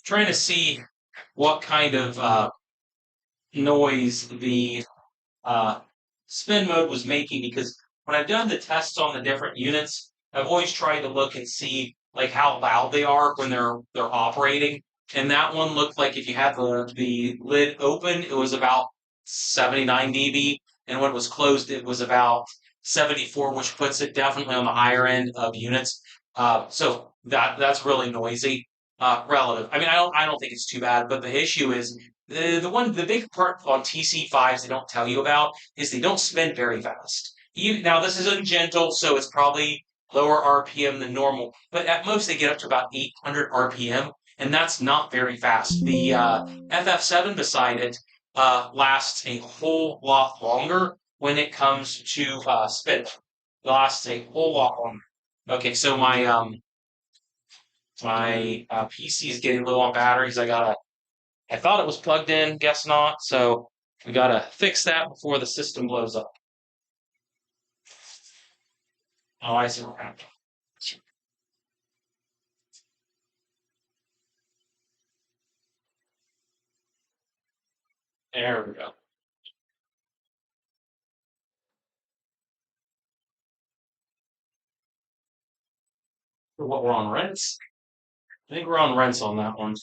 Trying to see what kind of noise the uh, spin mode was making because when I've done the tests on the different units, I've always tried to look and see like how loud they are when they're operating. And that one looked like if you had the lid open, it was about 79 dB, and when it was closed, it was about 74, which puts it definitely on the higher end of units. So that's really noisy. Relative. I mean, I don't think it's too bad, but the issue is the big part on TC5s they don't tell you about is they don't spin very fast. Now this is not gentle, so it's probably lower RPM than normal, but at most they get up to about 800 RPM, and that's not very fast. The FF7 beside it lasts a whole lot longer when it comes to spin. It lasts a whole lot longer. Okay, so my PC is getting low on batteries. I thought it was plugged in, guess not. So we gotta fix that before the system blows up. Oh, I see what happened. There we go. What we're on rents? I think we're on rents on that one.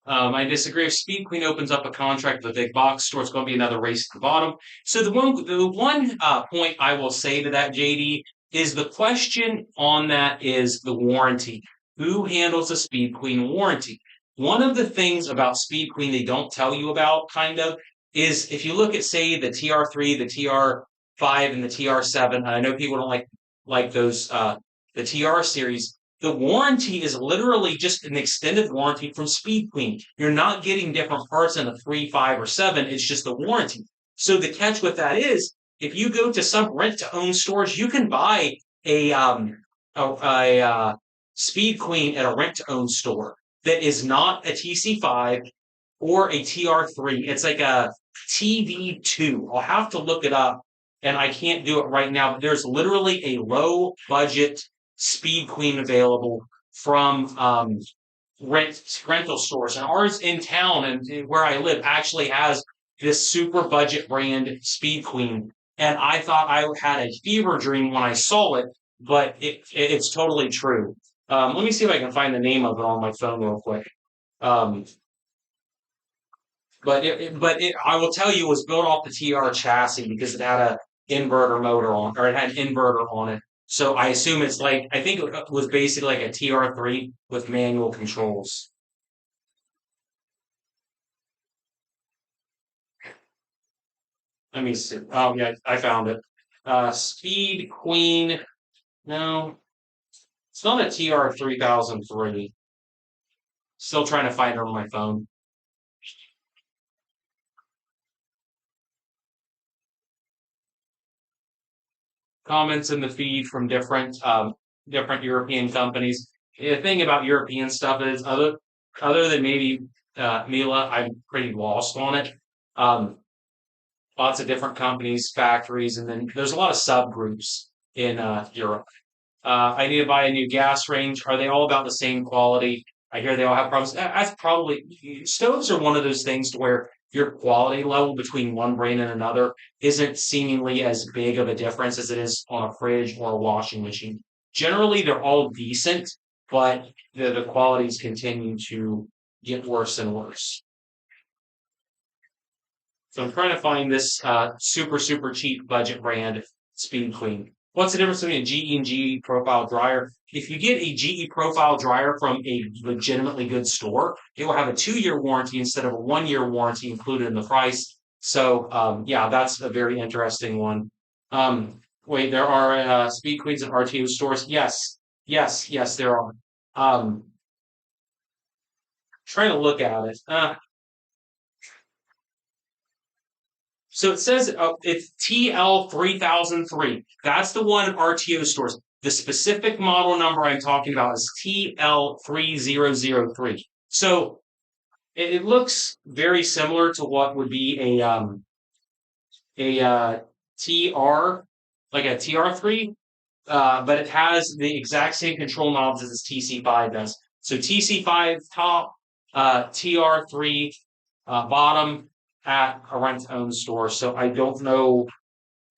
I disagree. If Speed Queen opens up a contract with a big box store, it's going to be another race to the bottom. So the one point I will say to that, JD, is the question on that is the warranty. Who handles the Speed Queen warranty? One of the things about Speed Queen they don't tell you about, kind of, is if you look at say the TR3, the TR5, and the TR7. I know people don't like those the TR series, the warranty is literally just an extended warranty from Speed Queen. You're not getting different parts in a 3, 5, or 7. It's just the warranty. So the catch with that is, if you go to some rent-to-own stores, you can buy a Speed Queen at a rent-to-own store that is not a TC5 or a TR3. It's like a TV2. I'll have to look it up, and I can't do it right now. But there's literally a low budget Speed Queen available from rental stores, and ours in town and where I live actually has this super budget brand Speed Queen. And I thought I had a fever dream when I saw it, but it's totally true. Let me see if I can find the name of it on my phone real quick. Um, I will tell you, it was built off the TR chassis because it had a inverter motor on, or it had an inverter on it. So I assume it's like I think it was basically like a TR3 with manual controls. Let me see. Oh yeah, I found it. Speed Queen. No, it's not a TR 3003. Still trying to find it on my phone. Comments in the feed from different European companies. The thing about European stuff is other than maybe Mila, I'm pretty lost on it. Um, Lots of different companies, factories, and then there's a lot of subgroups in Europe. I need to buy a new gas range. Are they all about the same quality? I hear they all have problems. That's probably stoves are one of those things to where your quality level between one brand and another isn't seemingly as big of a difference as it is on a fridge or a washing machine. Generally, they're all decent, but the qualities continue to get worse and worse. So I'm trying to find this super cheap budget brand Speed Queen. What's the difference between a GE and GE profile dryer? If you get a GE profile dryer from a legitimately good store, it will have a 2-year warranty instead of a 1-year warranty included in the price. So yeah, that's a very interesting one. Wait, there are Speed Queens and RTO stores. Yes, there are. Trying to look at it. So it says it's TL3003. That's the one in RTO stores. The specific model number I'm talking about is TL3003. So it looks very similar to what would be a TR. like a TR3, but it has the exact same control knobs as this TC5 does. So TC5 top, TR3 bottom at a rent-own store. So I don't know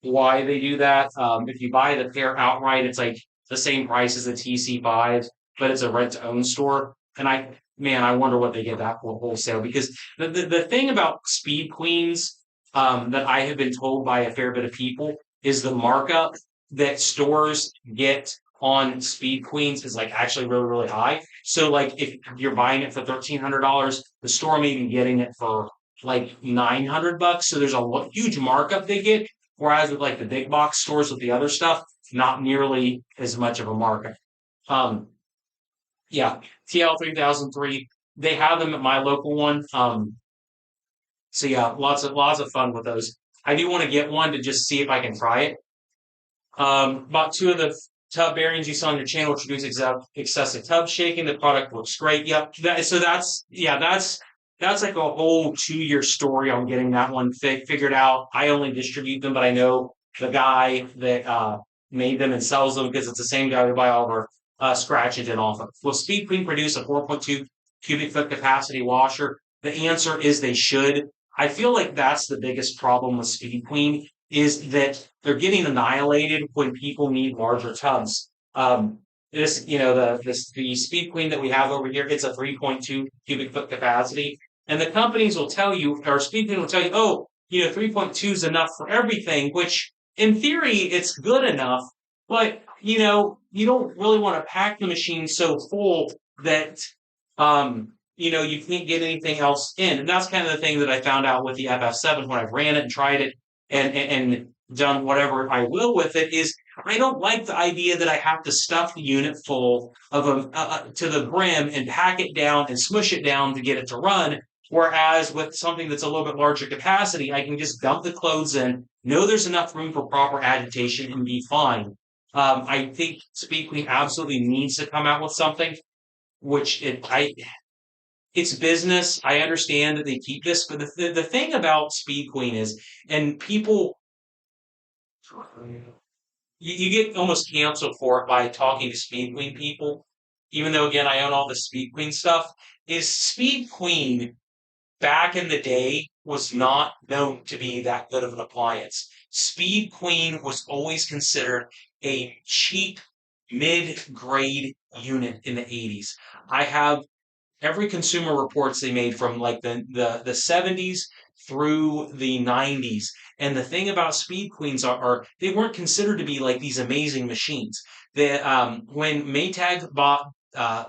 why they do that. If you buy the pair outright, it's like the same price as the TC5, but it's a rent-to-own store. And I wonder what they get that for wholesale because the thing about Speed Queens that I have been told by a fair bit of people is the markup that stores get on Speed Queens is like actually really, really high. So like if you're buying it for $1,300, the store may be getting it for like $900. So there's a huge markup they get. Whereas with like the big box stores with the other stuff, not nearly as much of a markup. Um, yeah, TL 3003. They have them at my local one. So yeah, lots of fun with those. I do want to get one to just see if I can try it. About two of the tub bearings you saw on your channel, which reduce excessive tub shaking. The product looks great. Yep. So that's like a whole 2 year story on getting that one figured out. I only distribute them, but I know the guy that made them and sells them because it's the same guy we buy all of our scratch engine off of. Will Speed Queen produce a 4.2 cubic foot capacity washer? The answer is they should. I feel like that's the biggest problem with Speed Queen is that they're getting annihilated when people need larger tubs. The Speed Queen that we have over here, it's a 3.2 cubic foot capacity, and the companies will tell you, or Speed Queen will tell you, oh, 3.2 is enough for everything, which in theory it's good enough, but you don't really want to pack the machine so full that you can't get anything else in. And that's kind of the thing that I found out with the FF7 when I ran it and tried it and done whatever I will with it is I don't like the idea that I have to stuff the unit full of to the brim and pack it down and smush it down to get it to run. Whereas with something that's a little bit larger capacity, I can just dump the clothes in, know there's enough room for proper agitation, and be fine. I think Speed Queen absolutely needs to come out with something, which it's business. I understand that they keep this, but the thing about Speed Queen is, and people, you get almost canceled for it by talking to Speed Queen people, even though, again, I own all the Speed Queen stuff, is Speed Queen back in the day was not known to be that good of an appliance. Speed Queen was always considered a cheap, mid-grade unit in the 80s. I have every consumer reports they made from like the 70s through the 90s. And the thing about Speed Queens are they weren't considered to be like these amazing machines. When Maytag bought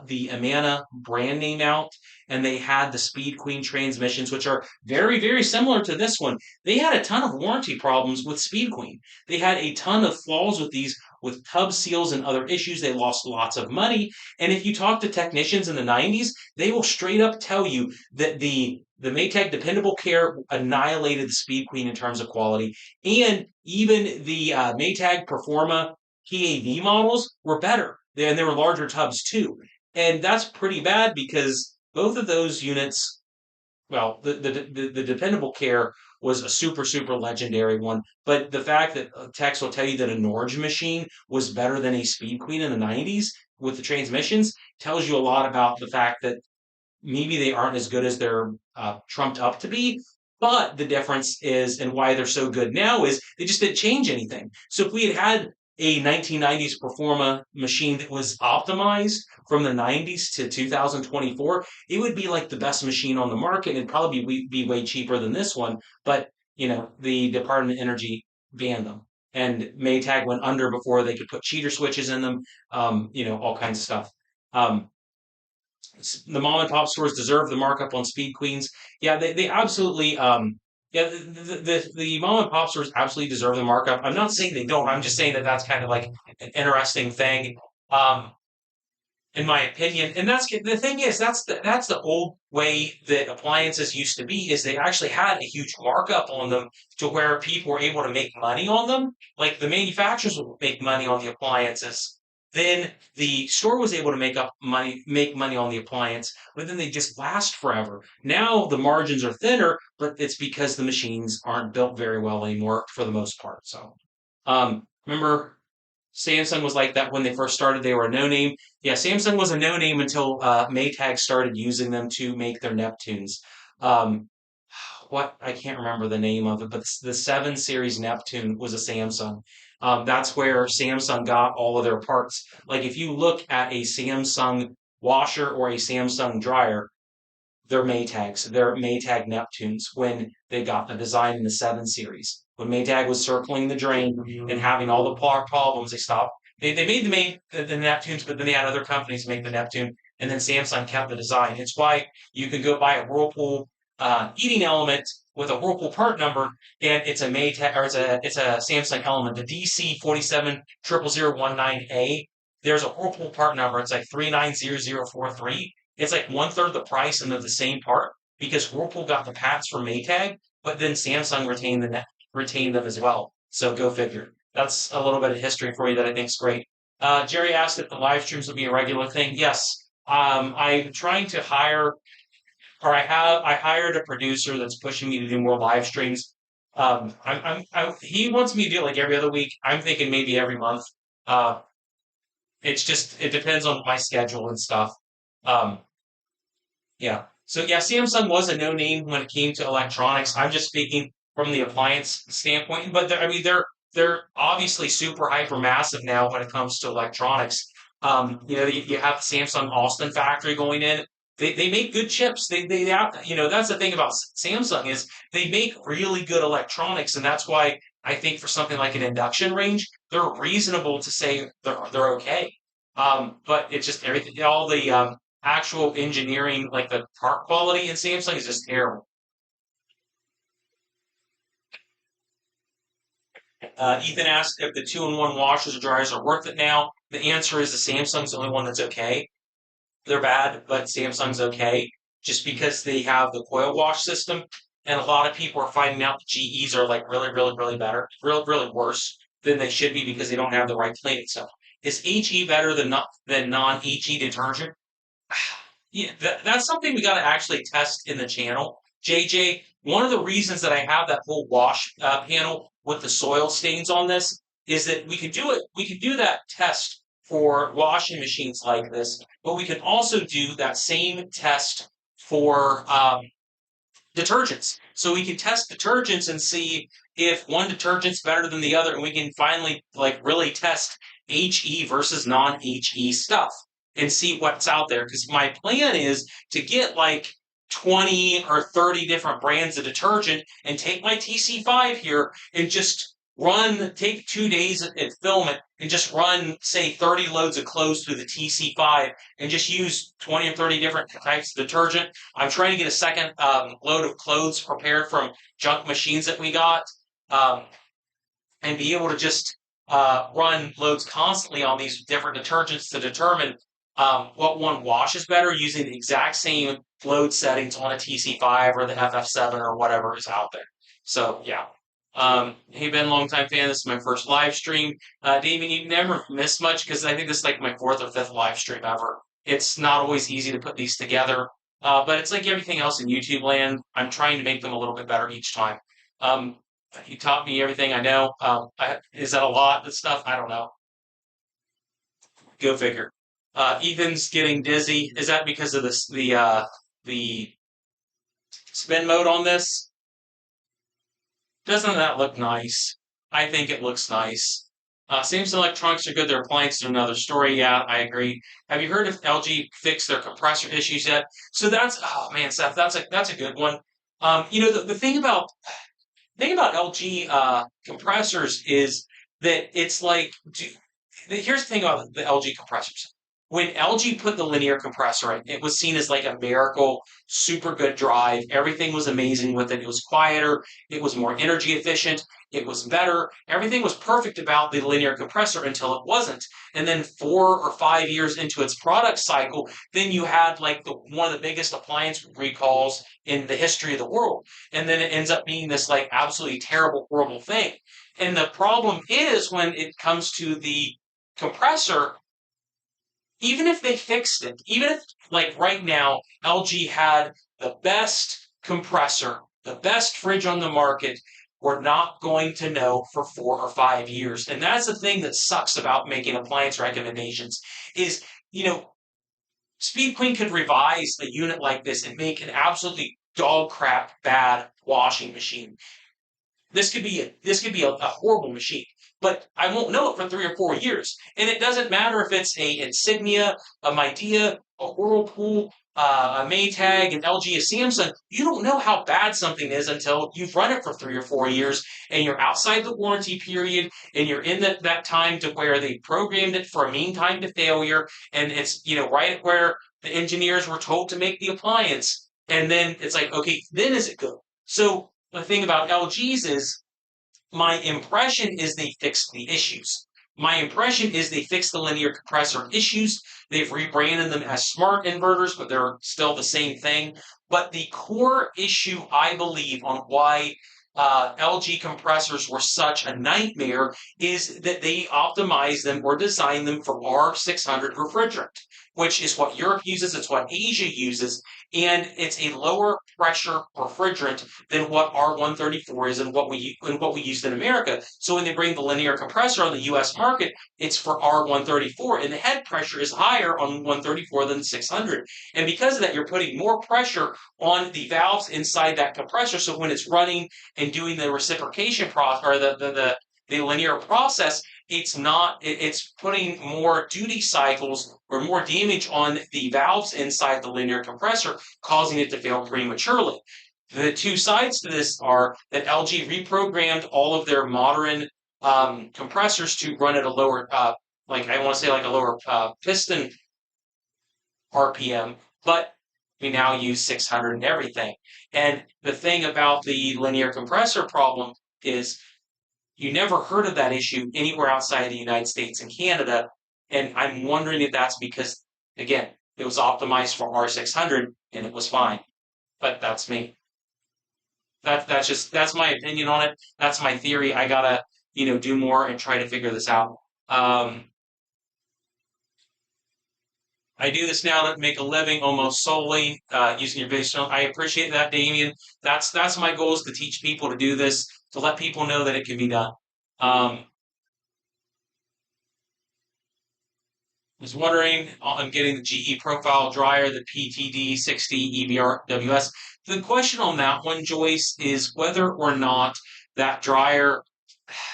the Amana brand name out and they had the Speed Queen transmissions, which are very, very similar to this one, they had a ton of warranty problems with Speed Queen. They had a ton of flaws with these, with tub seals and other issues. They lost lots of money. And if you talk to technicians in the 90s, they will straight up tell you that the Maytag Dependable Care annihilated the Speed Queen in terms of quality, and even the Maytag Performa PAV models were better, and they were larger tubs too. And that's pretty bad because both of those units, well, the Dependable Care was a super, super legendary one. But the fact that techs will tell you that a Norge machine was better than a Speed Queen in the 90s with the transmissions tells you a lot about the fact that maybe they aren't as good as they're trumped up to be. But the difference is, and why they're so good now, is they just didn't change anything. So if we had a 1990s Performa machine that was optimized from the 90s to 2024, it would be like the best machine on the market and it'd probably be way cheaper than this one. But, the Department of Energy banned them. And Maytag went under before they could put cheater switches in them, all kinds of stuff. Um, the mom and pop stores deserve the markup on Speed Queens. Yeah, they absolutely yeah, the mom and pop stores absolutely deserve the markup. I'm not saying they don't. I'm just saying that that's kind of like an interesting thing, um, in my opinion. And that's the thing is that's the old way that appliances used to be. Is they actually had a huge markup on them to where people were able to make money on them. Like the manufacturers would make money on the appliances. Then the store was able to make money on the appliance, but then they just last forever. Now the margins are thinner, but it's because the machines aren't built very well anymore for the most part. So. Remember Samsung was like that when they first started. They were a no name. Yeah, Samsung was a no name until Maytag started using them to make their Neptunes. Um, what I can't remember the name of it, but the 7 Series Neptune was a Samsung. That's where Samsung got all of their parts. Like if you look at a Samsung washer or a Samsung dryer, they're Maytags. They're Maytag Neptunes when they got the design in the 7 Series. When Maytag was circling the drain and having all the problems, they stopped. They made the Neptunes, but then they had other companies make the Neptune, and then Samsung kept the design. It's why you can go buy a Whirlpool heating element with a Whirlpool part number, and it's a Maytag or it's a Samsung element, the DC470019A. There's a Whirlpool part number. It's like 390043. It's like one third the price and they're the same part because Whirlpool got the patents from Maytag, but then Samsung retained them as well. So go figure. That's a little bit of history for you that I think is great. Jerry asked if the live streams will be a regular thing. Yes. I'm trying to hire, or I hired a producer that's pushing me to do more live streams. He wants me to do it like every other week. I'm thinking maybe every month. Uh, it depends on my schedule and stuff. Um, yeah. So yeah, Samsung was a no name when it came to electronics. I'm just speaking from the appliance standpoint, but I mean they're obviously super hyper massive now when it comes to electronics. You have the Samsung Austin factory going in. They make good chips. That's the thing about Samsung is they make really good electronics, and that's why I think for something like an induction range, they're reasonable to say they're okay. But it's just everything, all the actual engineering, like the part quality in Samsung is just terrible. Ethan asked if the two-in-one washers and dryers are worth it now. The answer is the Samsung's the only one that's okay. They're bad, but Samsung's okay just because they have the coil wash system. And a lot of people are finding out the GEs are like really, really, really better, really, really worse than they should be because they don't have the right cleaning stuff. Is HE better than not than non-HE detergent? Yeah, that's something we got to actually test in the channel. JJ, one of the reasons that I have that whole wash panel with the soil stains on this is that we could do it. We could do that test for washing machines like this, but we can also do that same test for detergents. So we can test detergents and see if one detergent's better than the other, and we can finally like really test HE versus non-HE stuff and see what's out there. Because my plan is to get like 20 or 30 different brands of detergent and take my TC5 here and just take 2 days and film it and just run, say, 30 loads of clothes through the TC5 and just use 20 or 30 different types of detergent. I'm trying to get a second load of clothes prepared from junk machines that we got um, and be able to just run loads constantly on these different detergents to determine what one washes better using the exact same load settings on a TC5 or the FF7 or whatever is out there. So, yeah. Hey Ben, longtime fan. This is my first live stream. Damien, you never miss much because I think this is like my fourth or fifth live stream ever. It's not always easy to put these together, but it's like everything else in YouTube land. I'm trying to make them a little bit better each time. Um, he taught me everything I know. Is that a lot of stuff? I don't know. Go figure. Ethan's getting dizzy. Is that because of the spin mode on this? Doesn't that look nice? I think it looks nice. Samsung electronics are good. Their appliances are another story. Yeah, I agree. Have you heard if LG fixed their compressor issues yet? So oh man, Seth, that's a good one. The thing about LG compressors is that it's like, here's the thing about the LG compressors. When LG put the linear compressor in, it was seen as like a miracle, super good drive. Everything was amazing with it. It was quieter. It was more energy efficient. It was better. Everything was perfect about the linear compressor until it wasn't. And then 4 or 5 years into its product cycle, then you had like one of the biggest appliance recalls in the history of the world. And then it ends up being this like absolutely terrible, horrible thing. And the problem is when it comes to the compressor, even if they fixed it, even if like right now LG had the best compressor, the best fridge on the market, we're not going to know for 4 or 5 years. And that's the thing that sucks about making appliance recommendations is, you know, Speed Queen could revise a unit like this and make an absolutely dog crap bad washing machine. This could be a horrible machine, but I won't know it for 3 or 4 years. And it doesn't matter if it's a Insignia, a Midea, a Whirlpool, a Maytag, an LG, a Samsung. You don't know how bad something is until you've run it for 3 or 4 years and you're outside the warranty period and you're in that time to where they programmed it for a mean time to failure. And it's, right where the engineers were told to make the appliance. And then it's like, okay, then is it good? So the thing about LGs is my impression is they fixed the issues. My impression is they fixed the linear compressor issues. They've rebranded them as smart inverters, but they're still the same thing. But the core issue, I believe, on why LG compressors were such a nightmare is that they optimized them or designed them for R600 refrigerant, which is what Europe uses, it's what Asia uses, and it's a lower pressure refrigerant than what R134 is and what we used in America. So when they bring the linear compressor on the US market, it's for R134 and the head pressure is higher on 134 than 600. And because of that, you're putting more pressure on the valves inside that compressor. So when it's running and doing the reciprocation process or the linear process, it's putting more duty cycles or more damage on the valves inside the linear compressor, causing it to fail prematurely. The two sides to this are that LG reprogrammed all of their modern compressors to run at a lower, like I want to say like a lower piston RPM, but we now use 600 and everything. And the thing about the linear compressor problem is you never heard of that issue anywhere outside the United States and Canada. And I'm wondering if that's because, again, it was optimized for R600 and it was fine. But that's me. That's my opinion on it. That's my theory. I gotta, do more and try to figure this out. I do this now to make a living almost solely using your video channel. I appreciate that, Damien. That's my goal is to teach people to do this, to let people know that it can be done. Was wondering on getting the GE profile dryer, the PTD60 EBRWS. The question on that one, Joyce, is whether or not that dryer,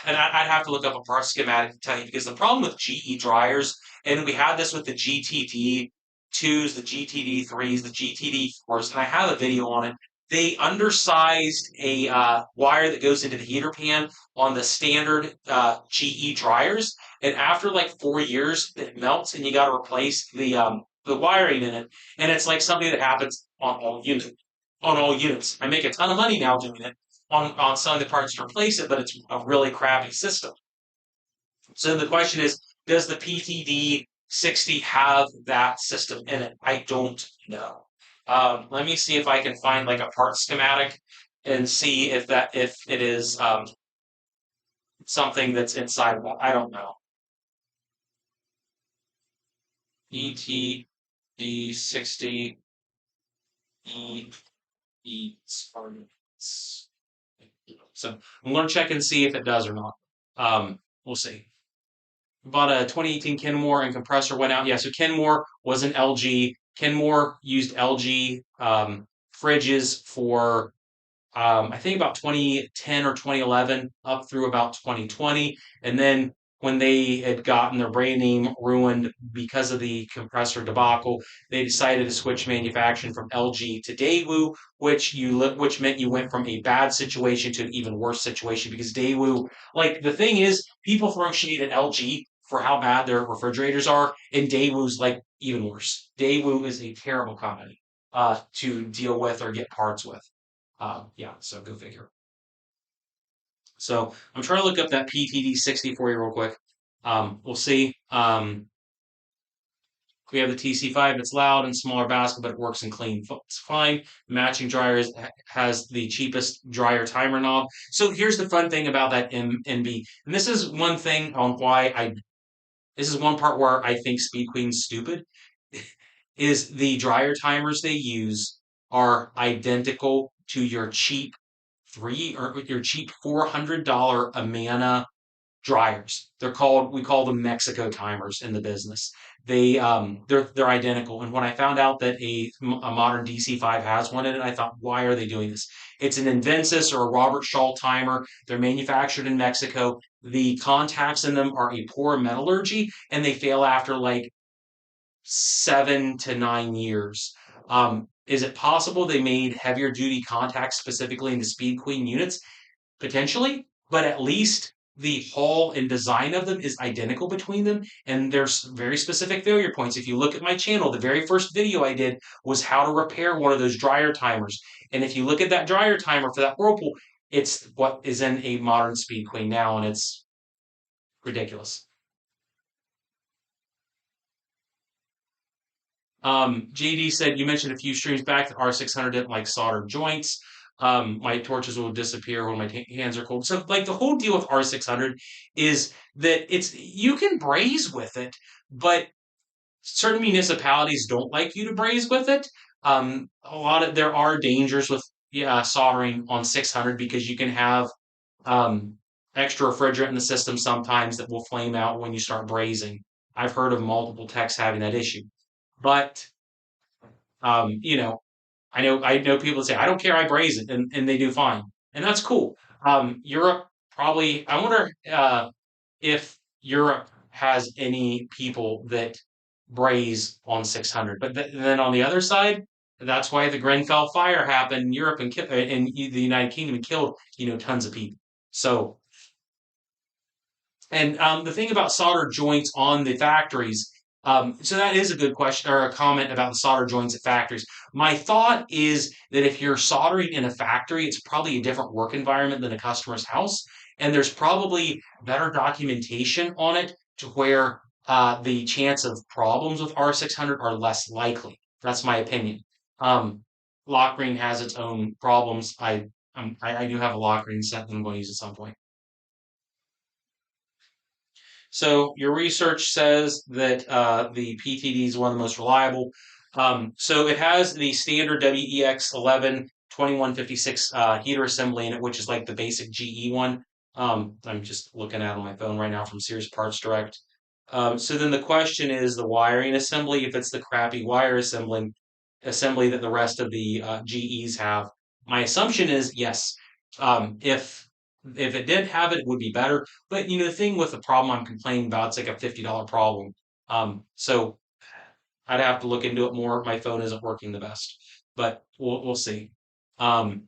and I'd have to look up a part schematic to tell you, because the problem with GE dryers, and we had this with the GTD2s, the GTD3s, the GTD4s, and I have a video on it. They undersized a wire that goes into the heater pan on the standard GE dryers, and after like 4 years, it melts, and you got to replace the wiring in it. And it's like something that happens on all units. On all units, I make a ton of money now doing it on selling the parts to replace it, but it's a really crappy system. So the question is, does the PTD 60 have that system in it? I don't know. Let me see if I can find like a part schematic and see if it is something that's inside of that. I don't know. ETD 60 So I'm going to check and see if it does or not. We'll see. Bought a 2018 Kenmore and compressor went out. Yeah, so Kenmore was an LG. Kenmore used LG fridges for I think about 2010 or 2011 up through about 2020. And then when they had gotten their brand name ruined because of the compressor debacle, they decided to switch manufacturing from LG to Daewoo, which meant you went from a bad situation to an even worse situation because Daewoo, like the thing is, people throw shade at LG for how bad their refrigerators are, and Daewoo's like even worse. Daewoo is a terrible company to deal with or get parts with. Yeah, so go figure. So I'm trying to look up that PTD 64 year real quick. We'll see. We have the TC5. It's loud and smaller basket, but it works and clean. It's fine. Matching dryer has the cheapest dryer timer knob. So here's the fun thing about that MB. And this is one thing on why this is one part where I think Speed Queen's stupid, is the dryer timers they use are identical to your cheap your cheap $400 Amana dryers. We call them Mexico timers in the business. They're identical. And when I found out that a modern DC5 has one in it, I thought, why are they doing this? It's an Inventus or a Robert Shaw timer. They're manufactured in Mexico. The contacts in them are a poor metallurgy, and they fail after like 7 to 9 years. Is it possible they made heavier duty contacts specifically into Speed Queen units? Potentially, but at least the hull and design of them is identical between them, and there's very specific failure points. If you look at my channel, the very first video I did was how to repair one of those dryer timers. And if you look at that dryer timer for that Whirlpool, it's what is in a modern Speed Queen now, and it's ridiculous. JD said you mentioned a few streams back that R600 didn't like soldered joints. My torches will disappear when my hands are cold. So, like the whole deal with R600 is that you can braze with it, but certain municipalities don't like you to braze with it. There are dangers with soldering on 600 because you can have um, extra refrigerant in the system sometimes that will flame out when you start brazing. I've heard of multiple techs having that issue, but you know, I know people say I don't care, I braise it, and they do fine, and that's cool. Europe probably. I wonder if Europe has any people that braise on 600. But then on the other side, that's why the Grenfell fire happened in Europe and in the United Kingdom and killed tons of people. So and the thing about solder joints on the factories, so that is a good question or a comment about the solder joints at factories. My thought is that if you're soldering in a factory, it's probably a different work environment than a customer's house, and there's probably better documentation on it to where the chance of problems with R600 are less likely. That's my opinion. Um, Lock ring has its own problems. I do have a lock ring set that I'm going to use at some point. So your research says that the PTD is one of the most reliable. So it has the standard WEX 11 2156 heater assembly in it, which is like the basic GE one. I'm just looking at it on my phone right now from Sears Parts Direct. So then the question is the wiring assembly, if it's the crappy wire assembly that the rest of the GEs have. My assumption is yes. If it did have it, it would be better. But the thing with the problem I'm complaining about, it's like a $50 problem. So I'd have to look into it more. My phone isn't working the best, but we'll see. Um,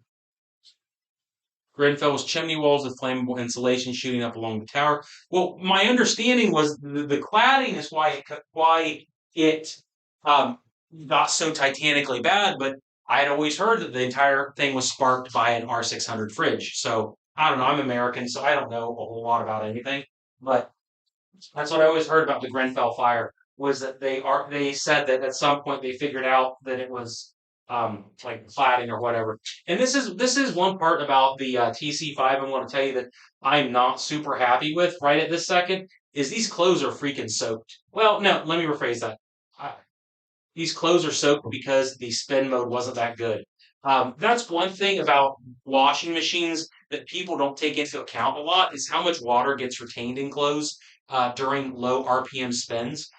Grenfell's chimney walls with flammable insulation shooting up along the tower. Well, my understanding was the cladding is why it um, got so titanically bad, but I had always heard that the entire thing was sparked by an R600 fridge. So I don't know. I'm American, so I don't know a whole lot about anything, but that's what I always heard about the Grenfell fire was that they said that at some point they figured out that it was like cladding or whatever. And this is one part about the TC5 I'm going to tell you that I'm not super happy with right at this second is these clothes are freaking soaked. Well, no, let me rephrase that. These clothes are soaked because the spin mode wasn't that good. That's one thing about washing machines that people don't take into account a lot is how much water gets retained in clothes during low RPM spins.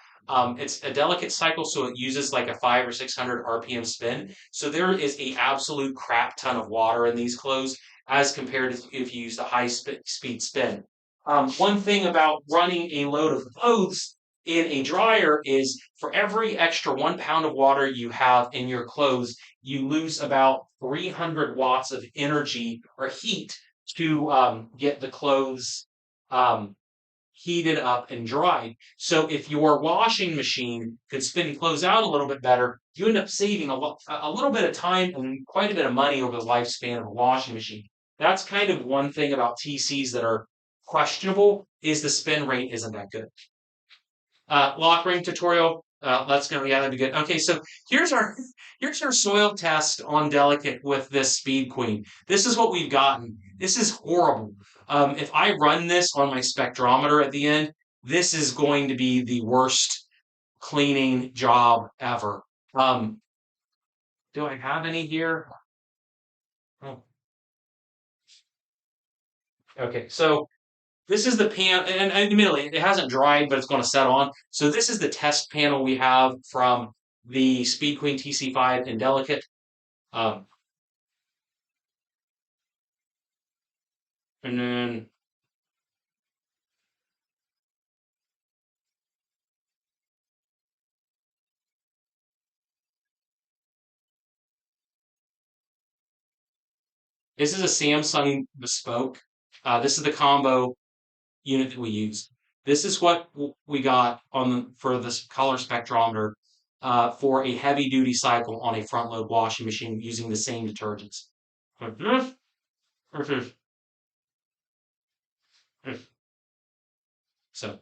It's a delicate cycle, so it uses like a 500 or 600 RPM spin. So there is a absolute crap ton of water in these clothes as compared to if you use the speed spin. One thing about running a load of clothes in a dryer is for every extra 1 pound of water you have in your clothes, you lose about 300 watts of energy or heat to get the clothes um, heated up and dried. So if your washing machine could spin clothes out a little bit better, you end up saving a little bit of time and quite a bit of money over the lifespan of a washing machine. That's kind of one thing about TCs that are questionable is the spin rate isn't that good. Lock ring tutorial. Let's go. Yeah, that'd be good. Okay, so here's our here's our soil test on delicate with this Speed Queen. This is what we've gotten. This is horrible. If I run this on my spectrometer at the end, this is going to be the worst cleaning job ever. Do I have any here? Oh, Okay, so this is the pan, and admittedly, it hasn't dried, but it's going to set on. So this is the test panel we have from the Speed Queen TC5 in Delicate. Um, and then this is a Samsung bespoke. This is the combo unit that we use. This is what we got on for this color spectrometer for a heavy duty cycle on a front load washing machine using the same detergents. So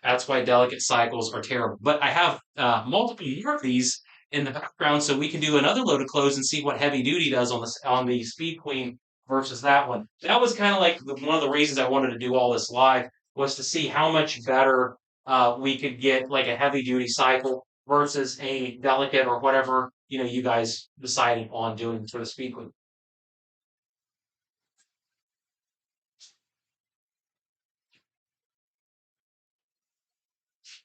that's why delicate cycles are terrible. But I have multiple more of these in the background, so we can do another load of clothes and see what heavy duty does on the Speed Queen versus that one. That was kind of like one of the reasons I wanted to do all this live was to see how much better we could get like a heavy duty cycle versus a delicate or whatever you guys decided on doing for the Speed Queen.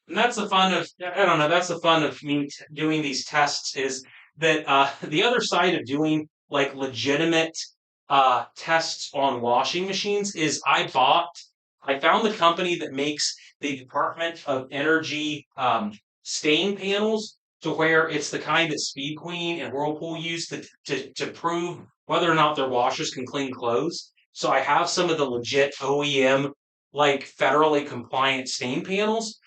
And that's the fun of I don't know. That's the fun of me doing these tests is that the other side of doing like legitimate tests on washing machines is I found the company that makes the Department of Energy stain panels to where it's the kind that Speed Queen and Whirlpool use to prove whether or not their washers can clean clothes. So I have some of the legit OEM like federally compliant stain panels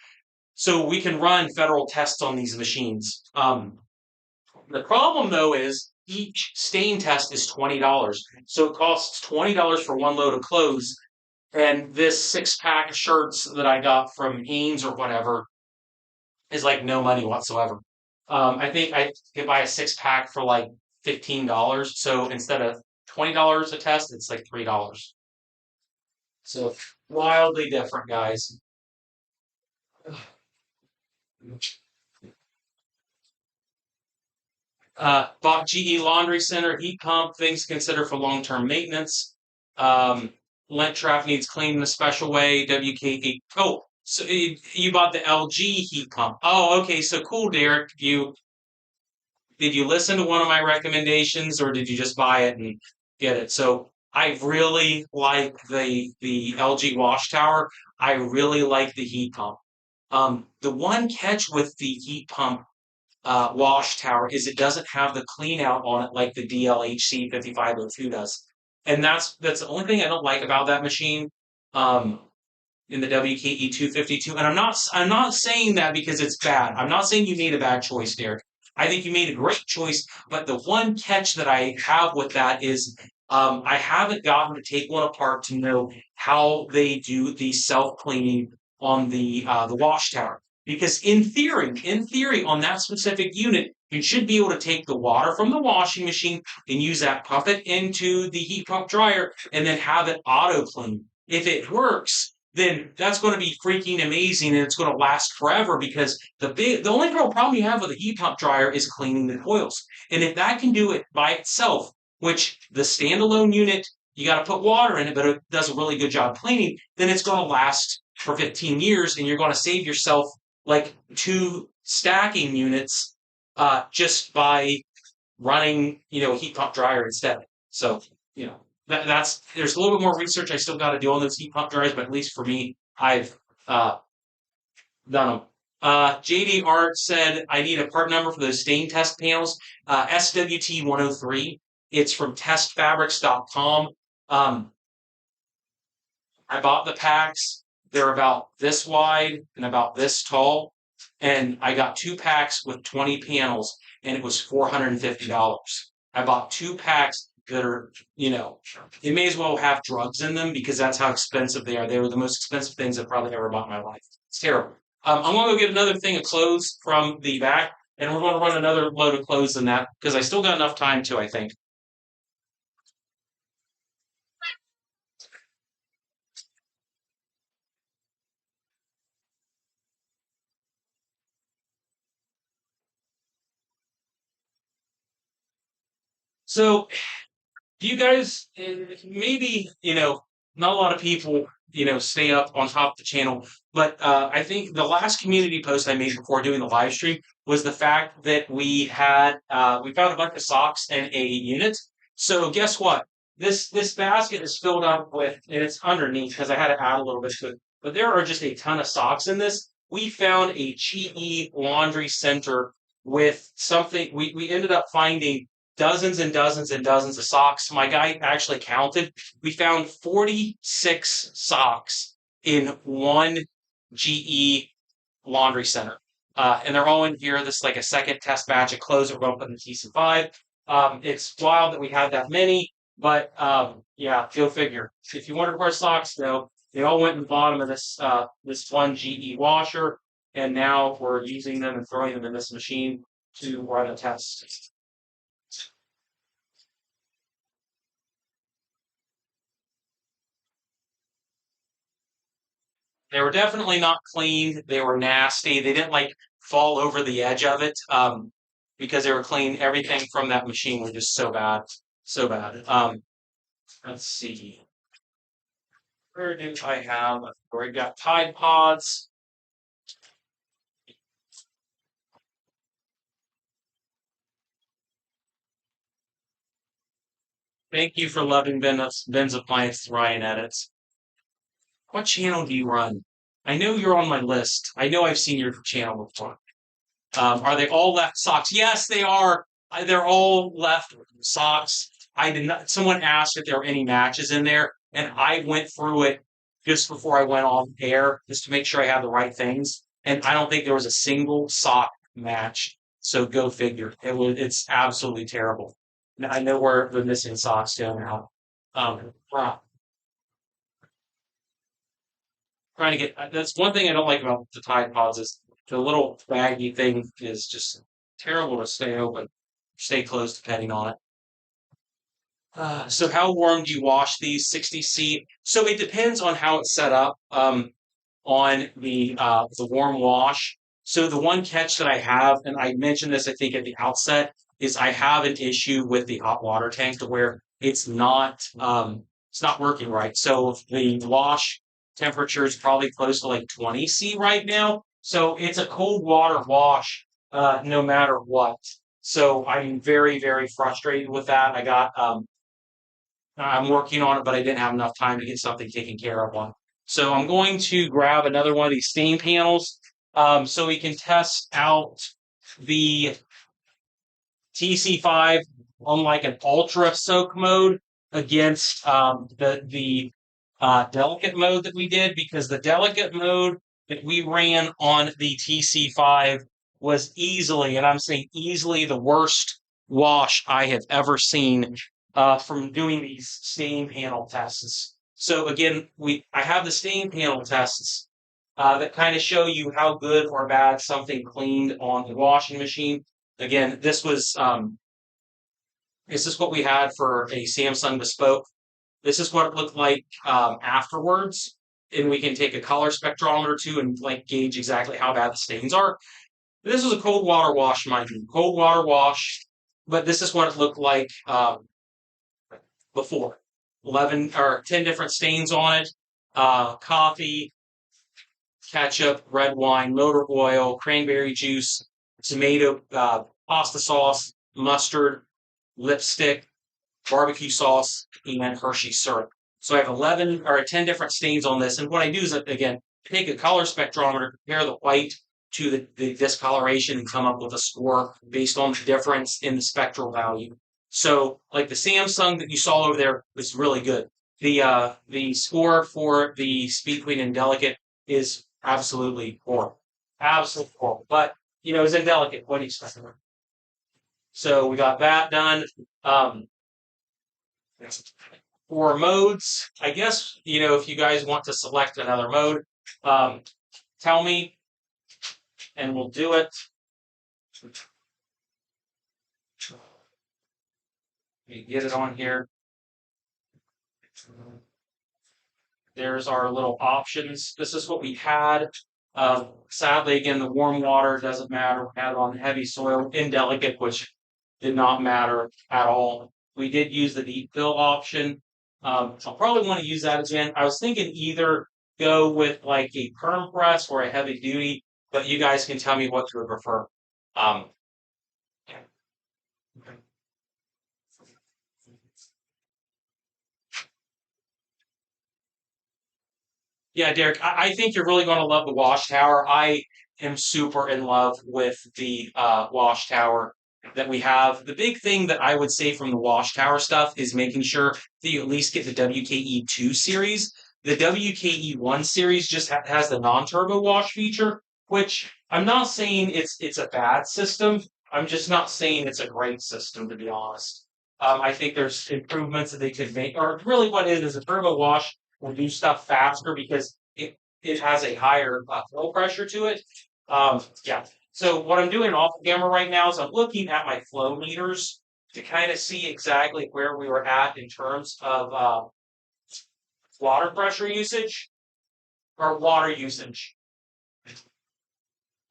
so we can run federal tests on these machines. The problem though is each stain test is $20. So it costs $20 for one load of clothes. And this 6 pack of shirts that I got from Hanes or whatever is like no money whatsoever. I think I could buy a 6 pack for like $15. So instead of $20 a test, it's like $3. So wildly different, guys. Bought GE Laundry Center heat pump, things to consider for long-term maintenance. Um, Lent trap needs cleaned in a special way. WK8. Oh, so you bought the LG heat pump. Oh, okay. So cool, Derek. Did you listen to one of my recommendations, or did you just buy it and get it? So I really like the LG wash tower. I really like the heat pump. The one catch with the heat pump wash tower is it doesn't have the clean out on it like the DLHC 5502 does. And that's the only thing I don't like about that machine um, in the WKE 252. And I'm not saying that because it's bad. I'm not saying you made a bad choice, Derek. I think you made a great choice. But the one catch that I have with that is I haven't gotten to take one apart to know how they do the self cleaning on the wash tower. Because in theory, on that specific unit, you should be able to take the water from the washing machine and use that, pump it into the heat pump dryer, and then have it auto clean. If it works, then that's going to be freaking amazing and it's going to last forever because the only real problem you have with a heat pump dryer is cleaning the coils. And if that can do it by itself, which the standalone unit you got to put water in it, but it does a really good job cleaning, then it's going to last for 15 years and you're going to save yourself like 2 stacking units just by running, heat pump dryer instead. So, that's there's a little bit more research I still got to do on those heat pump dryers, but at least for me, I've done them. JD Art said I need a part number for those stain test panels. SWT 103. It's from testfabrics.com. Um, I bought the packs. They're about this wide and about this tall. And I got 2 packs with 20 panels, and it was $450. I bought 2 packs that are, it may as well have drugs in them because that's how expensive they are. They were the most expensive things I've probably ever bought in my life. It's terrible. I'm going to go get another thing of clothes from the back, and we're going to run another load of clothes in that because I still got enough time to, I think. So Do you guys maybe not a lot of people stay up on top of the channel, but I think the last community post I made before doing the live stream was the fact that we found a bunch of socks in a unit. So guess what? This basket is filled up with, and it's underneath because I had to add a little bit to it. But there are just a ton of socks in this. We found a GE laundry center with something. We ended up finding dozens and dozens and dozens of socks. My guy actually counted. We found 46 socks in one GE laundry center. And they're all in here. This is like a second test batch of clothes that we're going to put in the TC5. It's wild that we had that many, but yeah, go figure. If you wondered where socks go, they all went in the bottom of this one GE washer, and now we're using them and throwing them in this machine to run a test. They were definitely not cleaned. They were nasty. They didn't like fall over the edge of it because they were clean. Everything from that machine was just so bad, so bad. Let's see. Where do I have? We got Tide Pods. Thank you for loving Ben's Appliance Ryan edits. What channel do you run? I know you're on my list. I know I've seen your channel before. Are they all left socks? Yes, they are. They're all left socks. I did not. Someone asked if there were any matches in there, and I went through it just before I went off air just to make sure I had the right things. And I don't think there was a single sock match. So go figure. It's absolutely terrible. I know where the missing socks go now. Wow. Trying to get that's one thing I don't like about the Tide Pods is the little baggy thing is just terrible to stay open, stay closed depending on it. So how warm do you wash these 60C? So it depends on how it's set up on the warm wash. So the one catch that I have, and I mentioned this I think at the outset, is I have an issue with the hot water tank to where it's not working right. So the wash temperature is probably close to like 20 C right now. So it's a cold water wash no matter what. So I'm very, very frustrated with that. I'm working on it, but I didn't have enough time to get something taken care of on. So I'm going to grab another one of these stain panels so we can test out the TC5 on like an ultra soak mode against the delicate mode that we did because the delicate mode that we ran on the TC5 was easily, and I'm saying easily, the worst wash I have ever seen from doing these stain panel tests. So again, I have the stain panel tests that kind of show you how good or bad something cleaned on the washing machine. Again, this is what we had for a Samsung Bespoke. This is what it looked like afterwards, and we can take a color spectrometer too and like gauge exactly how bad the stains are. This was a cold water wash, mind you, cold water wash, but this is what it looked like before. 11 or 10 different stains on it. Coffee, ketchup, red wine, motor oil, cranberry juice, tomato, pasta sauce, mustard, lipstick, barbecue sauce, and Hershey syrup. So I have 11 or 10 different stains on this. And what I do is, again, take a color spectrometer, compare the white to the discoloration, and come up with a score based on the difference in the spectral value. So, like the Samsung that you saw over there was really good. The score for the Speed Queen and Delicate is absolutely horrible, absolutely horrible. But it's in Delicate. What do you expect? So we got that done. Um, for modes, I guess, if you guys want to select another mode, um, tell me and we'll do it. Let me get it on here. There's our little options. This is what we had. Sadly, again, the warm water doesn't matter. We had it on heavy soil, indelicate, which did not matter at all. We did use the deep fill option. I'll probably want to use that again. I was thinking either go with like a perm press or a heavy duty, but you guys can tell me what you would prefer. Um, Yeah, Derek, I think you're really going to love the wash tower. I am super in love with the wash tower that we have. The big thing that I would say from the wash tower stuff is making sure that you at least get the WKE2 series. The WKE1 series just has the non-turbo wash feature, which I'm not saying it's a bad system. I'm just not saying it's a great system, to be honest. I think there's improvements that they could make, or really what it is a turbo wash will do stuff faster because it has a higher flow pressure to it. Yeah. So what I'm doing off camera right now is I'm looking at my flow meters to kind of see exactly where we were at in terms of water pressure usage or water usage.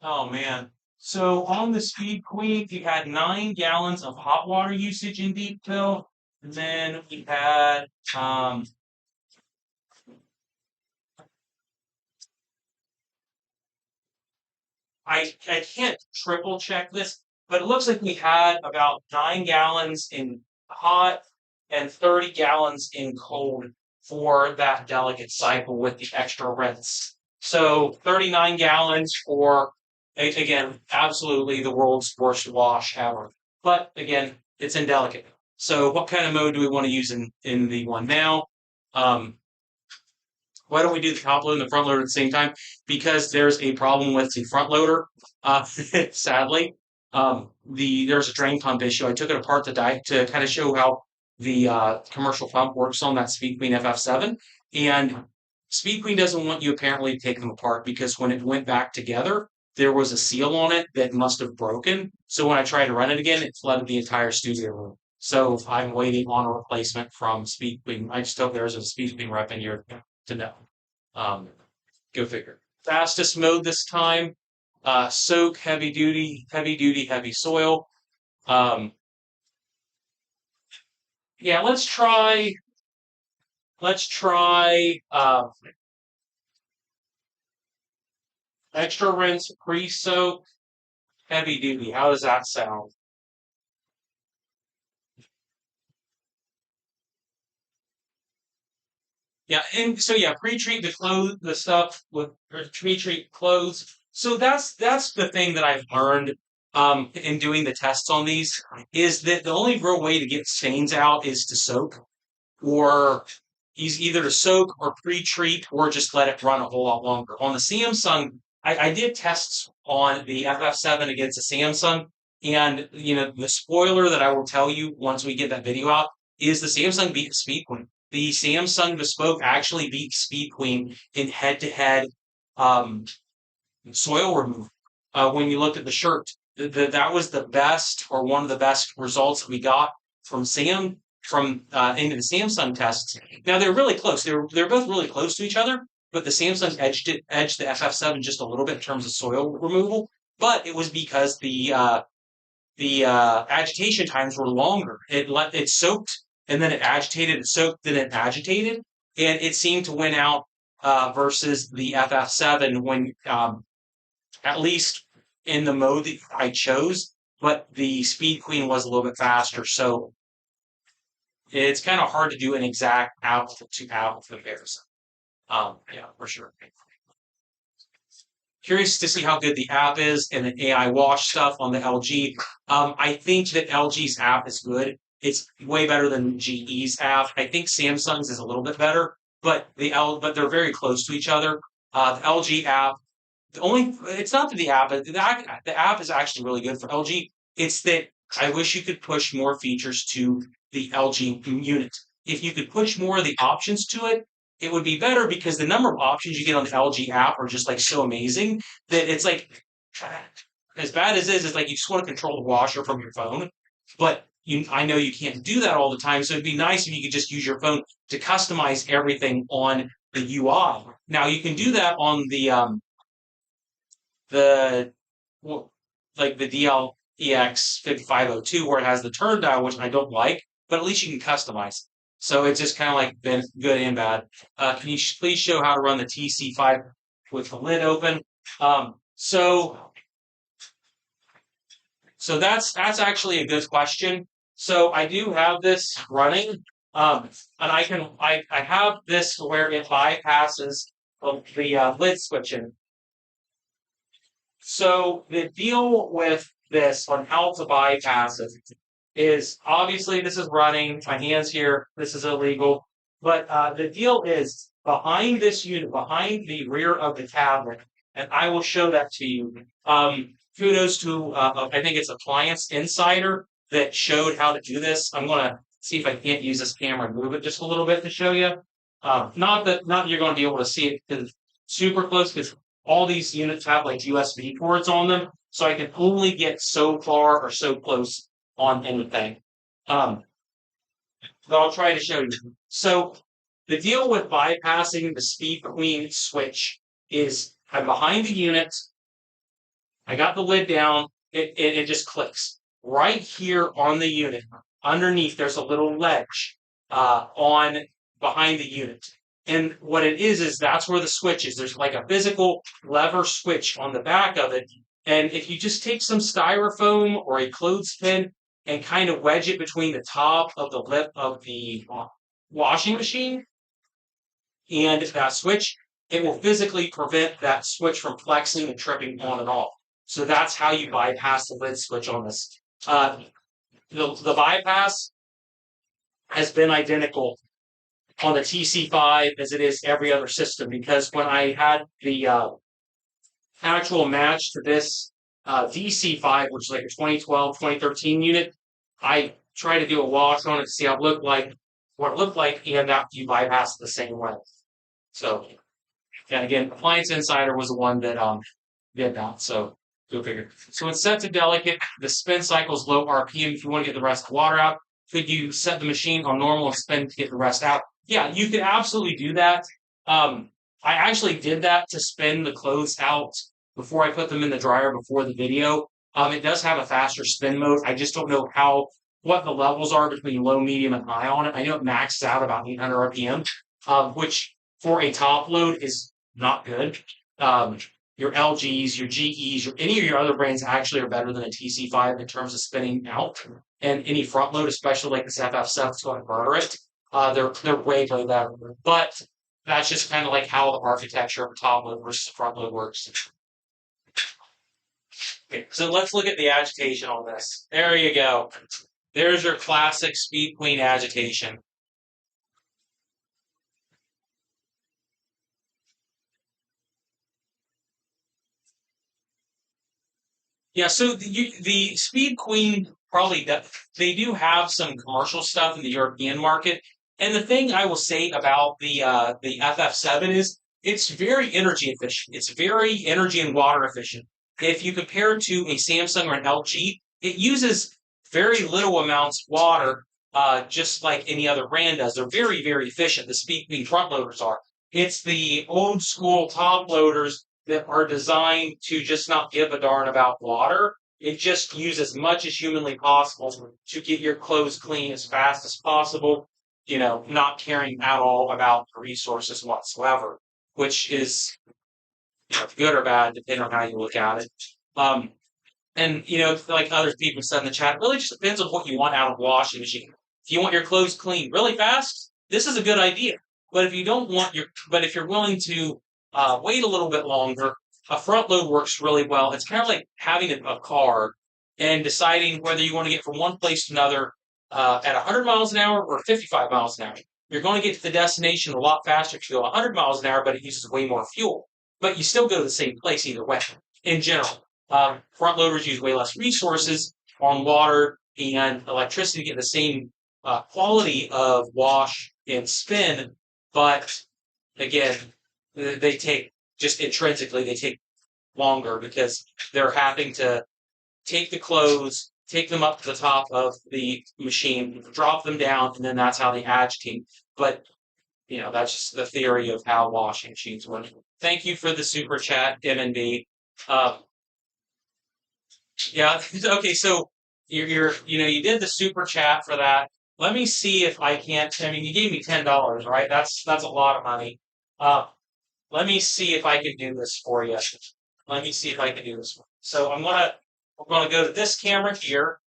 Oh man. So on the Speed Queen, we had 9 gallons of hot water usage in deep fill. And then we had I can't triple check this, but it looks like we had about 9 gallons in hot and 30 gallons in cold for that delicate cycle with the extra rinse. So 39 gallons for again, absolutely the world's worst wash ever. But again, it's in delicate. So what kind of mode do we want to use in the one now? Um, why don't we do the top load and the front loader at the same time? Because there's a problem with the front loader. Sadly, there's a drain pump issue. I took it apart to kind of show how the commercial pump works on that Speed Queen FF7, and Speed Queen doesn't want you apparently to take them apart because when it went back together, there was a seal on it that must have broken. So when I tried to run it again, it flooded the entire studio room. So I'm waiting on a replacement from Speed Queen. I just hope there's a Speed Queen rep in here to know. Um, Go figure. Fastest mode this time. Soak, heavy duty, heavy duty, heavy soil. Um, yeah, let's try extra rinse, pre-soak, heavy duty. How does that sound? Yeah, and so yeah, pre-treat the clothes, the stuff with or pre-treat clothes. So that's the thing that I've learned in doing the tests on these is that the only real way to get stains out is to soak or either to soak or pre-treat or just let it run a whole lot longer. On the Samsung, I did tests on the FF7 against the Samsung, and the spoiler that I will tell you once we get that video out is the Samsung beat the Speed Queen. The Samsung Bespoke actually beat Speed Queen in head-to-head um, soil removal. When you looked at the shirt, that was the best or one of the best results that we got from into the Samsung tests. Now they're really close. They're both really close to each other, but the Samsung edged the FF7 just a little bit in terms of soil removal. But it was because the agitation times were longer. It soaked and then it agitated. It soaked then it agitated, and it seemed to win out versus the FF7 when at least in the mode that I chose. But the Speed Queen was a little bit faster, so it's kind of hard to do an exact apple to apple comparison. Yeah, for sure. Curious to see how good the app is and the AI wash stuff on the LG. I think that LG's app is good. It's way better than GE's app. I think Samsung's is a little bit better, but they're very close to each other. The LG app, it's not that the app is actually really good for LG. It's that I wish you could push more features to the LG unit. If you could push more of the options to it, it would be better because the number of options you get on the LG app are just like so amazing that it's like as bad as it is, it's like you just want to control the washer from your phone. But I know you can't do that all the time, so it'd be nice if you could just use your phone to customize everything on the UI. Now you can do that on the well, like the DLEX 5502 where it has the turn dial, which I don't like. but at least you can customize. So it's just kind of like been good and bad. Can you please show how to run the TC5 with the lid open? Um, so so that's actually a good question. So I do have this running, and I have this where it bypasses the lid switching. So the deal with this on how to bypass it is obviously this is running. My hands here. This is illegal. But the deal is behind this unit, behind the rear of the cabinet, and I will show that to you. Kudos to I think it's Appliance Insider that showed how to do this. I'm gonna see if I can't use this camera and move it just a little bit to show you. Not that you're going to be able to see it because it's super close because all these units have like USB ports on them, so I can only get so far or so close on anything. Um, but I'll try to show you. So the deal with bypassing the speed queen switch is I'm behind the unit. I got the lid down. It just clicks right here on the unit. Underneath, there's a little ledge on behind the unit. And what it is that's where the switch is. There's like a physical lever switch on the back of it. And if you just take some styrofoam or a clothespin and kind of wedge it between the top of the lip of the washing machine and that switch, it will physically prevent that switch from flexing and tripping on and off. So that's how you bypass the lid switch on this. The bypass has been identical on the TC5 as it is every other system because when I had the actual match to this DC5, which is like a 2012, 2013 unit, I tried to do a wash on it to see how it looked like, what it looked like, and that you bypass it the same way. So, and again, Appliance Insider was the one that did that. So go figure. So it's set to delicate. The spin cycle is low RPM. If you want to get the rest of the water out, could you set the machine on normal and spin to get the rest out? Yeah, you could absolutely do that. I actually did that to spin the clothes out before I put them in the dryer before the video. It does have a faster spin mode. I just don't know what the levels are between low, medium, and high on it. I know it maxes out about 800 RPM, which for a top load is not good. Your LGs, your GEs, any of your other brands actually are better than a TC5 in terms of spinning out. And any front load, especially like this FF7, is going to murder it. They're way better. But that's just kind of like how the architecture of a top load versus front load works. Okay, so let's look at the agitation on this. There you go. There's your classic Speed Queen agitation. Yeah, so the Speed Queen probably they do have some commercial stuff in the European market. And the thing I will say about the FF7 is it's very energy efficient. It's very energy and water efficient. If you compare it to a Samsung or an LG, it uses very little amounts of water, just like any other brand does. They're very, very efficient. The Speed Queen front loaders are. It's the old school top loaders that are designed to just not give a darn about water. It just uses as much as humanly possible to get your clothes clean as fast as possible, not caring at all about the resources whatsoever, which is good or bad, depending on how you look at it. Um, and, like other people said in the chat, it really just depends on what you want out of a washing machine. If you want your clothes clean really fast, this is a good idea. But if you don't want but if you're willing to wait a little bit longer, a front load works really well. It's kind of like having a car and deciding whether you want to get from one place to another at 100 miles an hour or 55 miles an hour. You're going to get to the destination a lot faster if you go 100 miles an hour, but it uses way more fuel. But you still go to the same place either way, in general. Front loaders use way less resources on water and electricity to get the same quality of wash and spin, but again, they take just intrinsically they take longer because they're having to take the clothes, take them up to the top of the machine, drop them down, and then that's how they agitate. But that's just the theory of how washing machines work. Thank you for the super chat, M&B. Yeah. Okay. So you did the super chat for that. let me see if I can't. I mean, you gave me $10, right? That's a lot of money. Uh, let me see if I can do this for you. Let me see if I can do this. So I'm gonna go to this camera here,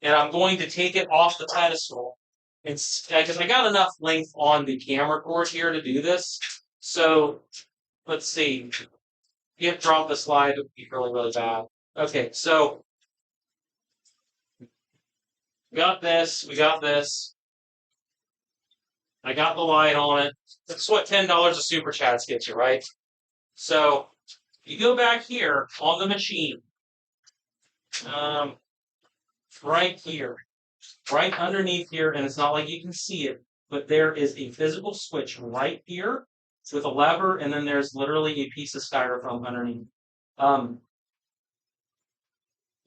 and I'm going to take it off the pedestal. It's because I got enough length on the camera cord here to do this. So let's see. If drop the slide, it would be really, really bad. Okay, so we got this. We got this. I got the light on it. That's what $10 of super chats get you, right? So you go back here on the machine, um, right here, right underneath here, and it's not like you can see it, but there is a physical switch right here with a lever, and then there's literally a piece of styrofoam underneath. Um,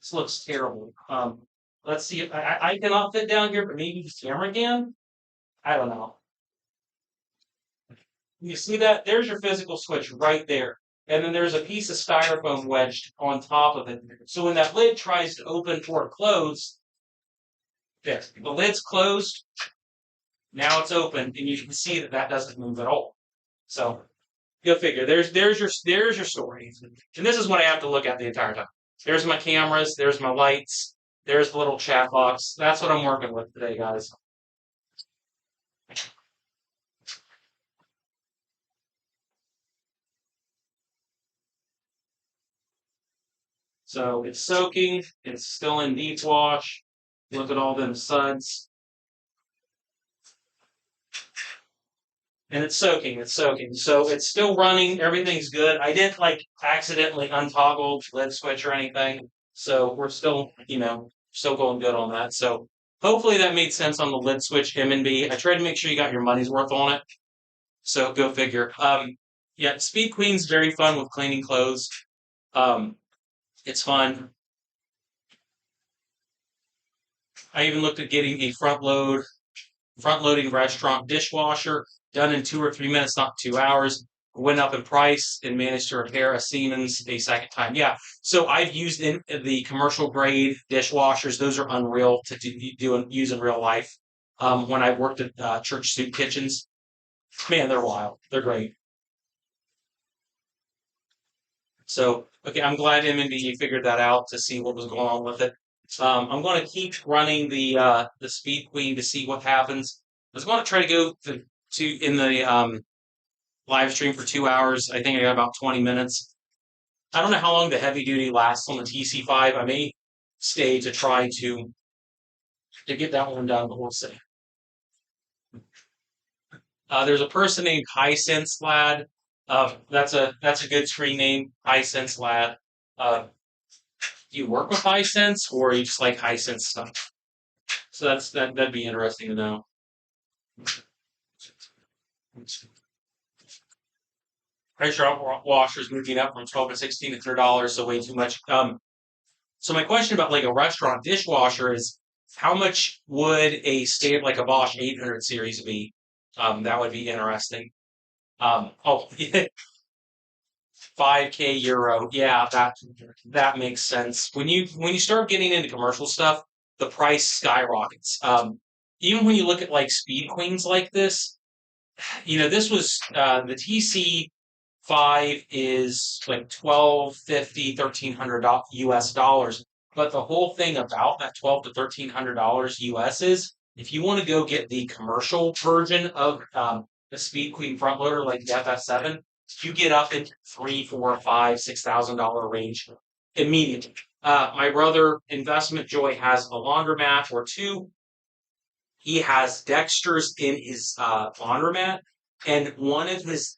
this looks terrible. Let's see if I cannot fit down here, but maybe the camera can. I don't know. You see that? There's your physical switch right there. And then there's a piece of styrofoam wedged on top of it. So when that lid tries to open or close, there, the lid's closed. Now it's open, and you can see that that doesn't move at all. So go figure. There's your story. And this is what I have to look at the entire time. There's my cameras. There's my lights. There's the little chat box. That's what I'm working with today, guys. So it's soaking. It's still in deep wash. Look at all them suds. And it's soaking. It's soaking. So it's still running. Everything's good. I didn't like accidentally untoggle the lid switch or anything. So we're still, still going good on that. So hopefully that made sense on the lid switch M and B. I tried to make sure you got your money's worth on it. So go figure. Yeah, Speed Queen's very fun with cleaning clothes. It's fun. I even looked at getting a front loading restaurant dishwasher done in 2 or 3 minutes, not 2 hours. Went up in price and managed to repair a Siemens a second time. Yeah, so I've used in the commercial grade dishwashers. Those are unreal to do and use in real life. When I worked at church soup kitchens, man, they're wild. They're great. So, okay, I'm glad M&B figured that out to see what was going on with it. I'm going to keep running the Speed Queen to see what happens. I was going to try to go to in the live stream for 2 hours. I think I got about 20 minutes. I don't know how long the heavy duty lasts on the TC5. I may stay to try to get that one done, but we'll see. There's a person named Hisense Lad. That's a good screen name, Hisense Lad. Do you work with Hisense, or you just like Hisense stuff? So that'd be interesting to know. Pressure washers moving up from 12 to 16 to $3, so way too much. So my question about like a restaurant dishwasher is, how much would a stand like a Bosch 800 series be? That would be interesting. Oh, 5K euro. Yeah, that makes sense. When you start getting into commercial stuff, the price skyrockets. Even when you look at like speed queens like this, this was the TC5 is like 1250, $1,300 US dollars. But the whole thing about that 12 to $1,300 US is, if you want to go get the commercial version of the Speed Queen front loader like the FS7, you get up into three, four, five, $6,000 range immediately. My brother, Investment Joy, has a laundromat or two. He has Dexter's in his laundromat, and one of his,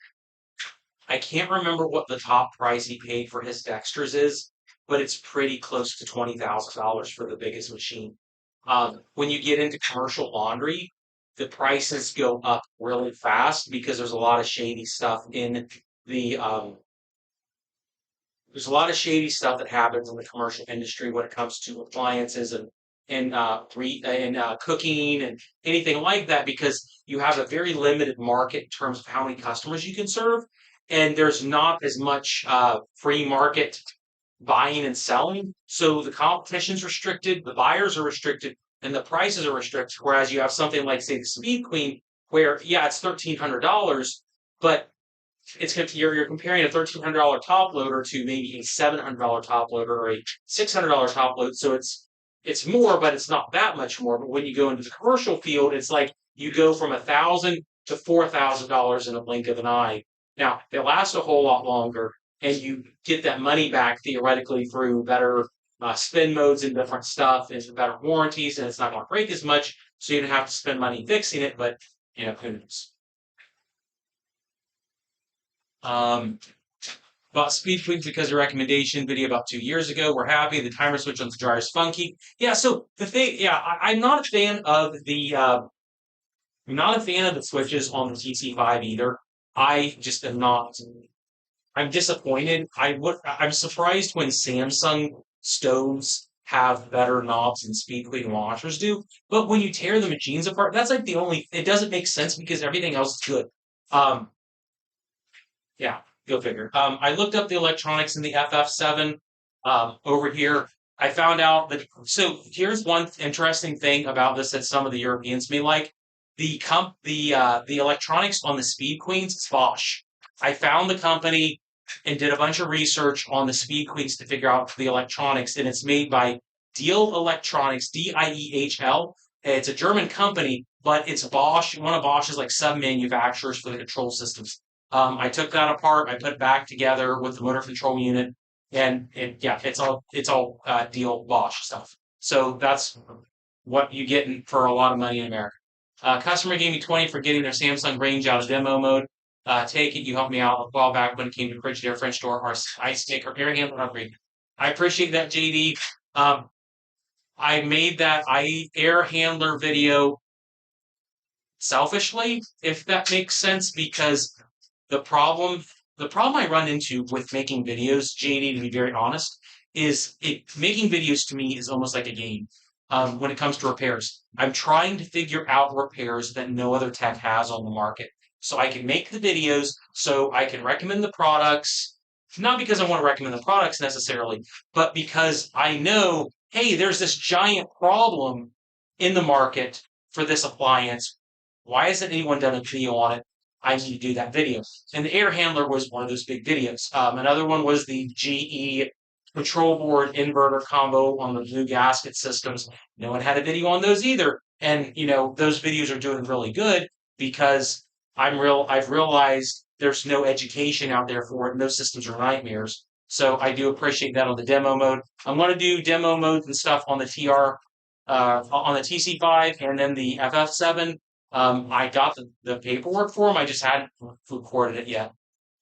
I can't remember what the top price he paid for his Dexter's is, but it's pretty close to $20,000 for the biggest machine. When you get into commercial laundry, the prices go up really fast because there's a lot of shady stuff in the there's a lot of shady stuff that happens in the commercial industry when it comes to appliances and cooking and anything like that, because you have a very limited market in terms of how many customers you can serve, and there's not as much free market buying and selling. So the competition's restricted, the buyers are restricted, and the prices are restricted. Whereas you have something like, say, the Speed Queen, where yeah, it's $1,300, but you're comparing a $1,300 top loader to maybe a $700 top loader or a $600 top load. So it's more, but it's not that much more. But when you go into the commercial field, it's like you go from $1,000 to $4,000 in a blink of an eye. Now they last a whole lot longer, and you get that money back theoretically through better spin modes and different stuff, and better warranties, and it's not going to break as much, so you don't have to spend money fixing it. But who knows? Um, Bought Speed Tweaks because of recommendation video about 2 years ago. We're happy. The timer switch on the dryer is funky. Yeah, so the thing, yeah, I'm not a fan of I'm not a fan of the switches on the TC5 either. I just am not. I'm disappointed. I'm surprised when Samsung stoves have better knobs than Speed Queen washers do. But when you tear the machines apart, that's like the only. It doesn't make sense because everything else is good. Um, yeah, go figure. I looked up the electronics in the FF7 over here. I found out that, so here's one interesting thing about this that some of the Europeans may like. The electronics on the Speed Queens, it's Bosch. I found the company and did a bunch of research on the Speed Queens to figure out the electronics, and it's made by Deal Electronics, Diehl. It's a German company, but it's Bosch, one of Bosch's like sub manufacturers for the control systems. I took that apart. I put it back together with the motor control unit, and yeah, it's all Deal Bosch stuff. So that's what you get for a lot of money in America. Customer gave me 20 for getting their Samsung range out of demo mode. Take it. You helped me out a while back when it came to Frigidaire French door or ice maker air handler upgrade. I appreciate that, JD. Um, I made that air handler video selfishly, if that makes sense, because the problem the problem I run into with making videos, JD, to be very honest, is making videos to me is almost like a game. When it comes to repairs, I'm trying to figure out repairs that no other tech has on the market, so I can make the videos, so I can recommend the products. Not because I want to recommend the products necessarily, but because I know, hey, there's this giant problem in the market for this appliance. Why hasn't anyone done a video on it? I need to do that video. And the air handler was one of those big videos. Another one was the GE control board inverter combo on the blue gasket systems. No one had a video on those either. And those videos are doing really good because I've realized there's no education out there for it. Those systems are nightmares. So I do appreciate that on the demo mode. I'm going to do demo modes and stuff on the on the TC5 and then the FF7. I got the paperwork for them. I just hadn't recorded it yet.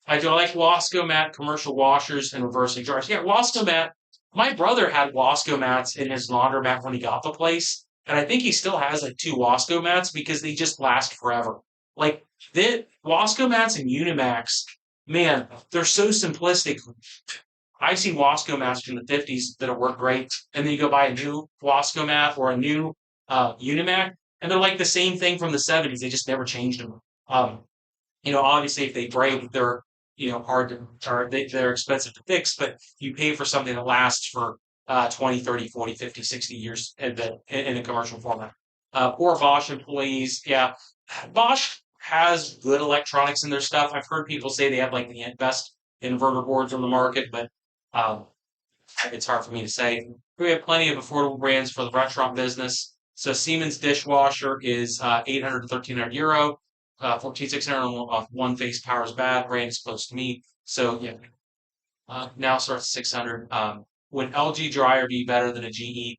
I do like Wasco-Mat commercial washers and reversing dryers. Yeah, Wasco-Mat. My brother had Wasco-Mats in his laundromat when he got the place, and I think he still has like two Wasco-Mats because they just last forever. Like the Wasco-Mats and Unimax, man, they're so simplistic. I've seen Wasco-Mats from the 50s that have worked great, and then you go buy a new Wasco-Mat or a new Unimac, and they're like the same thing from the 70s. They just never changed them. Obviously if they break, they're hard to, or they're expensive to fix, but you pay for something that lasts for 20, 30, 40, 50, 60 years in a commercial format. Poor Bosch employees, yeah. Bosch has good electronics in their stuff. I've heard people say they have like the best inverter boards on the market, but um, it's hard for me to say. We have plenty of affordable brands for the restaurant business. So Siemens dishwasher is 800 to 1,300 euro. 14,600 on one face power is bad. Brand is close to me. So yeah, now starts 600. Would LG dryer be better than a GE?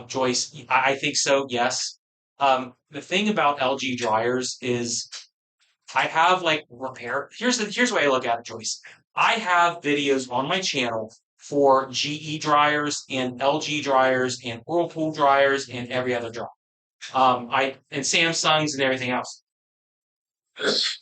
Joyce, I think so. Yes. The thing about LG dryers is I have like repair. Here's the way I look at it, Joyce. I have videos on my channel for GE dryers and LG dryers and Whirlpool dryers and every other dryer. And Samsungs and everything else.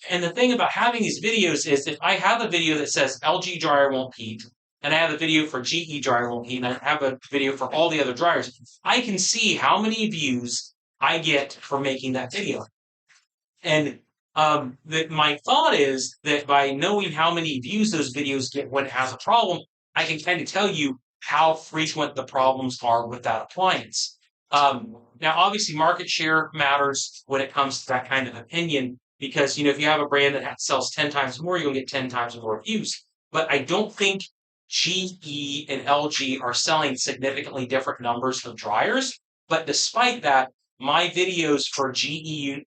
And the thing about having these videos is if I have a video that says LG dryer won't heat, and I have a video for GE dryer won't heat, and I have a video for all the other dryers, I can see how many views I get for making that video. And my thought is that by knowing how many views those videos get when it has a problem, I can kind of tell you how frequent the problems are with that appliance. Now, obviously, market share matters when it comes to that kind of opinion because, if you have a brand that sells 10 times more, you'll get 10 times more views. But I don't think GE and LG are selling significantly different numbers of dryers. But despite that, my videos for GE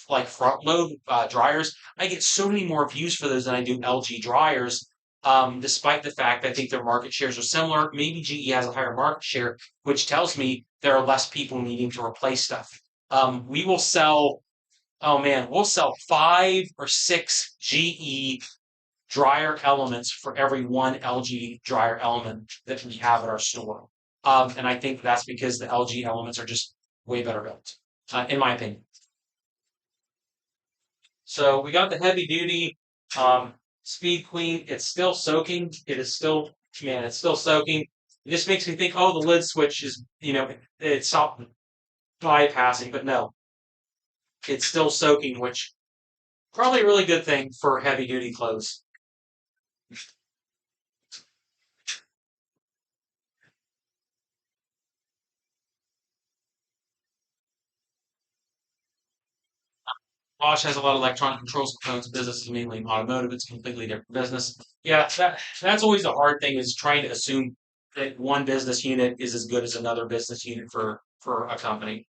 like front load dryers, I get so many more views for those than I do LG dryers. Despite the fact I think their market shares are similar, maybe GE has a higher market share, which tells me there are less people needing to replace stuff. We will sell, oh man, we'll sell 5 or 6 GE dryer elements for every one LG dryer element that we have at our store. And I think that's because the LG elements are just way better built, in my opinion. So we got the heavy duty Speed Queen. It's still soaking. It is still, man, it's still soaking. It just makes me think, oh, the lid switch is, it's stopped bypassing, but no, it's still soaking, which probably a really good thing for heavy duty clothes. Bosch has a lot of electronic controls components. Business is mainly in automotive. It's a completely different business. Yeah, that's always the hard thing is trying to assume that one business unit is as good as another business unit for a company.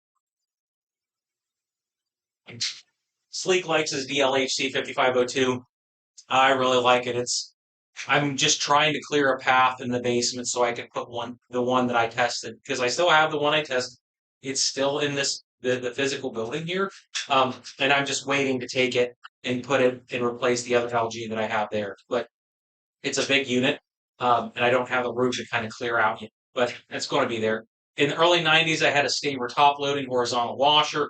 Sleek likes his DLHC 5502. I really like it. I'm just trying to clear a path in the basement so I can put the one that I tested because I still have the one I tested. It's still in the physical building here. And I'm just waiting to take it and put it and replace the other LG that I have there. But it's a big unit, and I don't have a room to kind of clear out yet, but it's going to be there. In the early 90s, I had a Staver top loading horizontal washer.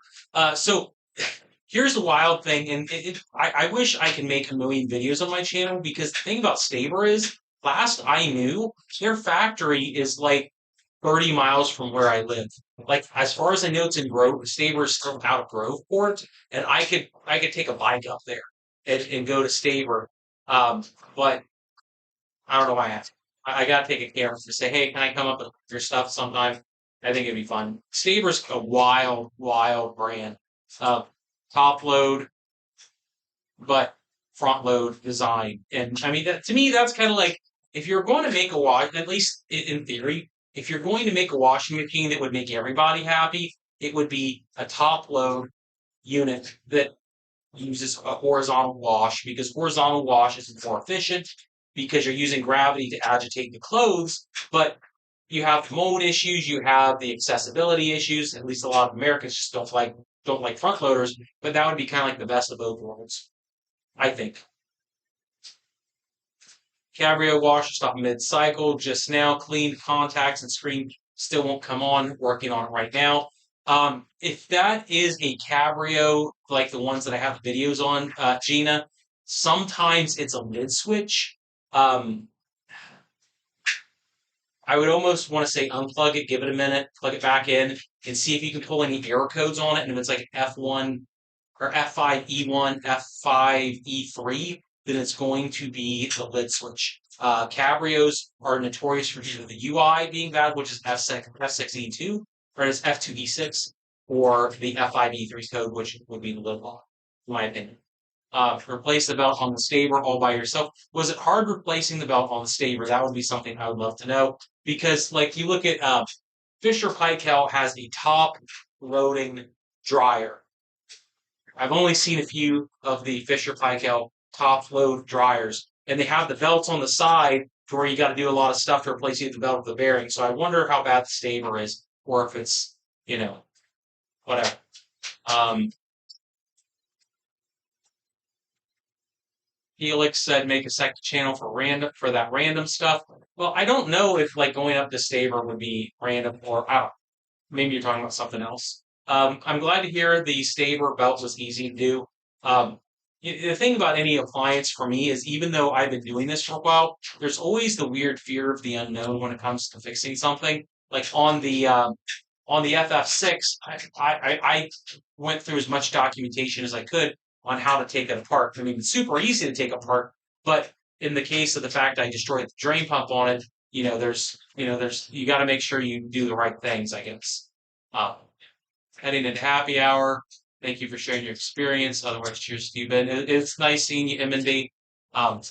So here's the wild thing, and I wish I could make a million videos on my channel because the thing about Staver is, last I knew, their factory is like 30 miles from where I live. Like as far as I know, it's in Grove. Staver is still out of Groveport, and I could take a bike up there and go to Staver. But I don't know why I have to. I gotta take a camera to say, hey, can I come up with your stuff sometime? I think it'd be fun. Staber's a wild, wild brand. Uh, Top load, but front load design. And I mean, to me, that's kind of like if you're going to make a wash, at least in theory, if you're going to make a washing machine that would make everybody happy, it would be a top load unit that uses a horizontal wash because horizontal wash is more efficient because you're using gravity to agitate the clothes, but you have mold issues, you have the accessibility issues. At least a lot of Americans just don't like front loaders, but that would be kind of like the best of both worlds, I think. Cabrio washer stopped mid-cycle just now. Cleaned contacts and screen still won't come on. Working on it right now. If that is a Cabrio, like the ones that I have videos on, Gina, sometimes it's a lid switch. Um, I would almost want to say unplug it, give it a minute, plug it back in, and see if you can pull any error codes on it. And if it's like F1 or F5E1, F5E3, then it's going to be the lid switch. Cabrios are notorious for either the UI being bad, which is F6E2, or it's F2E6, or the F5E3 code, which would be the lid lock, in my opinion. Replace the belt on the Staber all by yourself. Was it hard replacing the belt on the Staber? That would be something I would love to know. Because, like, you look at Fisher Paykel has a top loading dryer. I've only seen a few of the Fisher Paykel top load dryers, and they have the belts on the side to where you got to do a lot of stuff to replace the belt with the bearing. So I wonder how bad the Staber is, or if it's, whatever. Um, Felix said make a second channel for that random stuff. Well, I don't know if like going up to Staber would be random or I don't. Maybe you're talking about something else. I'm glad to hear the Staber belt was easy to do. Um, the thing about any appliance for me is even though I've been doing this for a while, there's always the weird fear of the unknown when it comes to fixing something. Like on the FF6, I went through as much documentation as I could on how to take it apart. I mean, it's super easy to take apart, but in the case of the fact I destroyed the drain pump on it, you got to make sure you do the right things, I guess. Um, Heading into happy hour. Thank you for sharing your experience. Otherwise, cheers to you, Ben. It's nice seeing you, Emindy. Um,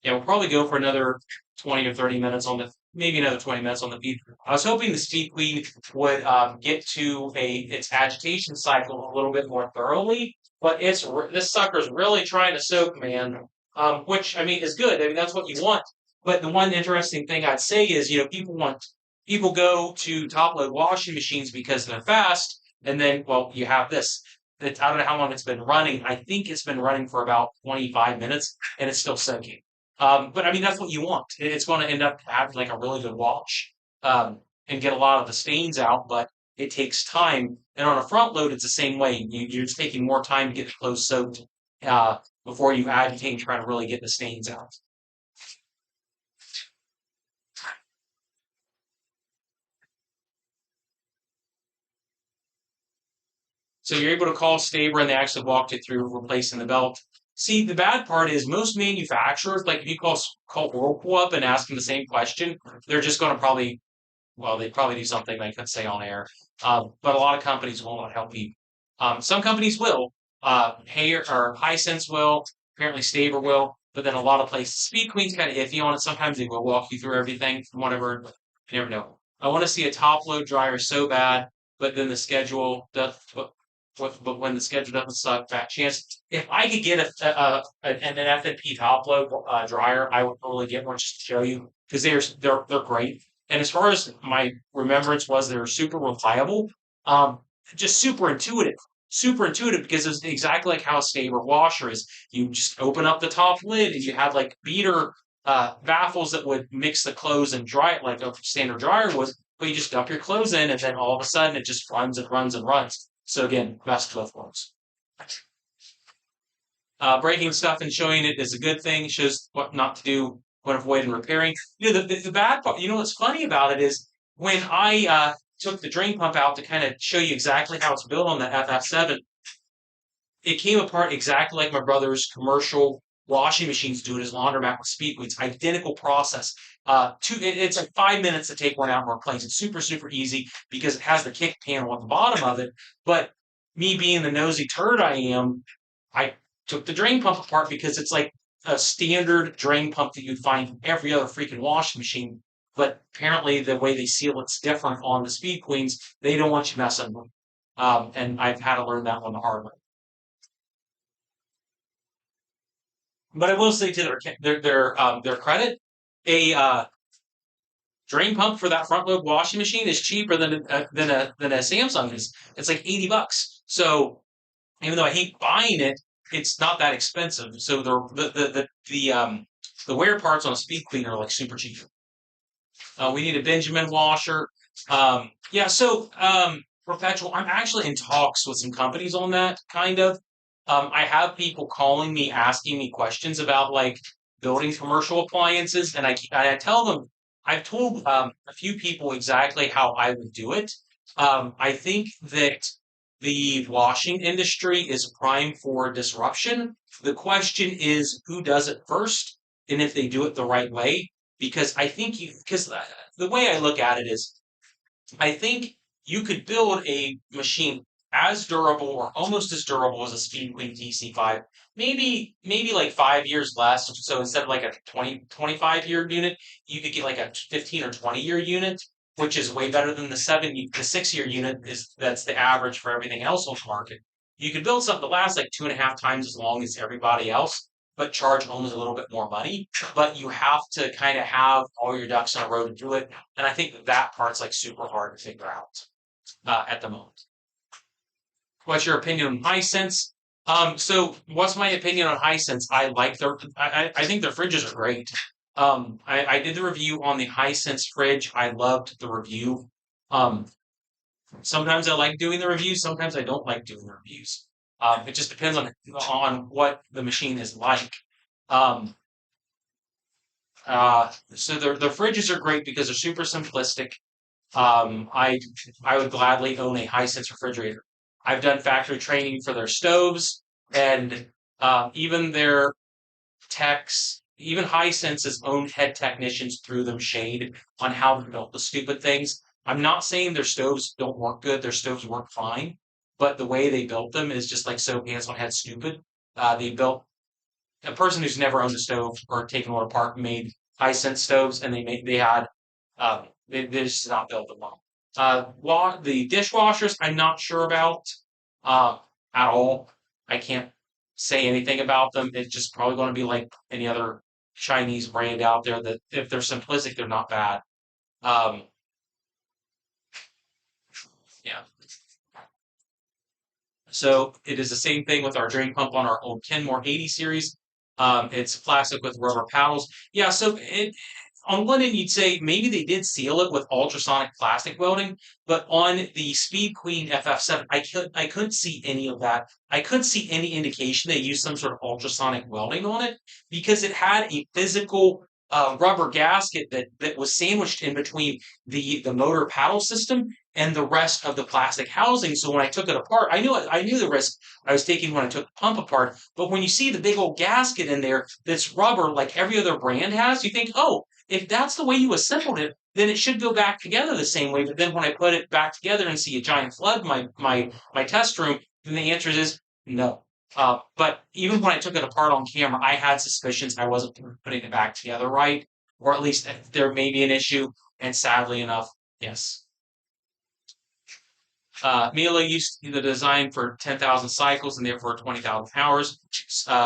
yeah, we'll probably go for another 20 or 30 minutes on maybe another 20 minutes on the feed. I was hoping the speed queen would get to its agitation cycle a little bit more thoroughly, but this sucker's really trying to soak, man. Which I mean is good. I mean that's what you want. But the one interesting thing I'd say is, people go to top load washing machines because they're fast, and then well, you have this. I don't know how long it's been running. I think it's been running for about 25 minutes, and it's still soaking. But I mean, that's what you want. It's going to end up having like a really good wash and get a lot of the stains out, but it takes time. And on a front load, it's the same way. You're just taking more time to get the clothes soaked uh, before you agitate and try to really get the stains out. So you're able to call Staber and they actually walked it through replacing the belt. See, the bad part is most manufacturers, like if you call Whirlpool up and ask them the same question, they're just going to probably they probably do something like let's say on air. But a lot of companies will not help you. Some companies will. Hayer or Hisense will. Apparently, Staber will. But then a lot of places, Speed Queen's kind of iffy on it. Sometimes they will walk you through everything from whatever. But you never know. I want to see a top load dryer so bad, but then the schedule does. But when the schedule doesn't suck, fat chance. If I could get an FNP top load dryer, I would totally get one just to show you because they're great. And as far as my remembrance was, they were super reliable, um, just super intuitive because it's exactly like how a Staber washer is. You just open up the top lid and you have like beater baffles that would mix the clothes and dry it like a standard dryer would, but you just dump your clothes in and then all of a sudden it just runs and runs and runs. So again, best of both worlds. Breaking stuff and showing it is a good thing. Shows what not to do when avoiding repairing. The bad part. What's funny about it is when I took the drain pump out to kind of show you exactly how it's built on the FF7, it came apart exactly like my brother's commercial washing machines do at his laundromat with speed queens. Identical process. It's like 5 minutes to take one out and replace it. Super, super easy because it has the kick panel at the bottom of it. But me being the nosy turd I am, I took the drain pump apart because it's like a standard drain pump that you'd find in every other freaking washing machine. But apparently, the way they seal it's different on the Speed Queens. They don't want you messing with them. And I've had to learn that one the hard way. But I will say to their credit, a drain pump for that front load washing machine is cheaper than a Samsung is. It's like $80. So even though I hate buying it, it's not that expensive. So the wear parts on a speed cleaner are like super cheap. We need a Benjamin washer. Yeah, so perpetual. I'm actually in talks with some companies on that kind of. I have people calling me asking me questions about like building commercial appliances, and I tell them I've told a few people exactly how I would do it. I think that the washing industry is prime for disruption. The question is who does it first and if they do it the right way. Because because the way I look at it is, I think you could build a machine as durable or almost as durable as a Speedwing TC5. Maybe like 5 years less. So instead of like a 25 year unit, you could get like a 15 or 20 year unit, which is way better than the 6 year unit that's the average for everything else on the market. You could build something that lasts like 2.5 times as long as everybody else, but charge almost a little bit more money. But you have to kind of have all your ducks in a row to do it. And I think that part's like super hard to figure out at the moment. What's your opinion on Hisense? So what's my opinion on Hisense? I think their fridges are great. I did the review on the Hisense fridge. I loved the review. Um, Sometimes I like doing the reviews. Sometimes I don't like doing the reviews. It just depends on what the machine is like. Um, so the fridges are great because they're super simplistic. Um, I I would gladly own a Hisense refrigerator. I've done factory training for their stoves and even their techs. even Hisense's own head technicians threw them shade on how they built the stupid things. I'm not saying their stoves don't work good; their stoves work fine, but the way they built them is just like so pants on head stupid. They built a person who's never owned a stove or taken one apart made Hisense stoves, and they had they just not built them well. The dishwashers, I'm not sure about uh, at all. I can't say anything about them. It's just probably going to be like any other Chinese brand out there that if they're simplistic, they're not bad. Um, yeah. So it is the same thing with our drain pump on our old Kenmore 80 series. It's plastic with rubber paddles. Yeah, so on one end, you'd say maybe they did seal it with ultrasonic plastic welding, but on the Speed Queen FF7, I couldn't see any of that. I couldn't see any indication they used some sort of ultrasonic welding on it because it had a physical rubber gasket that was sandwiched in between the motor paddle system and the rest of the plastic housing. So when I took it apart, I knew the risk I was taking when I took the pump apart. But when you see the big old gasket in there that's rubber like every other brand has, you think, oh, if that's the way you assembled it, then it should go back together the same way. But then when I put it back together and see a giant flood in my test room, then the answer is no. But even when I took it apart on camera, I had suspicions I wasn't putting it back together right, or at least there may be an issue. And sadly enough, yes. Mila used the design for 10,000 cycles and therefore 20,000 hours.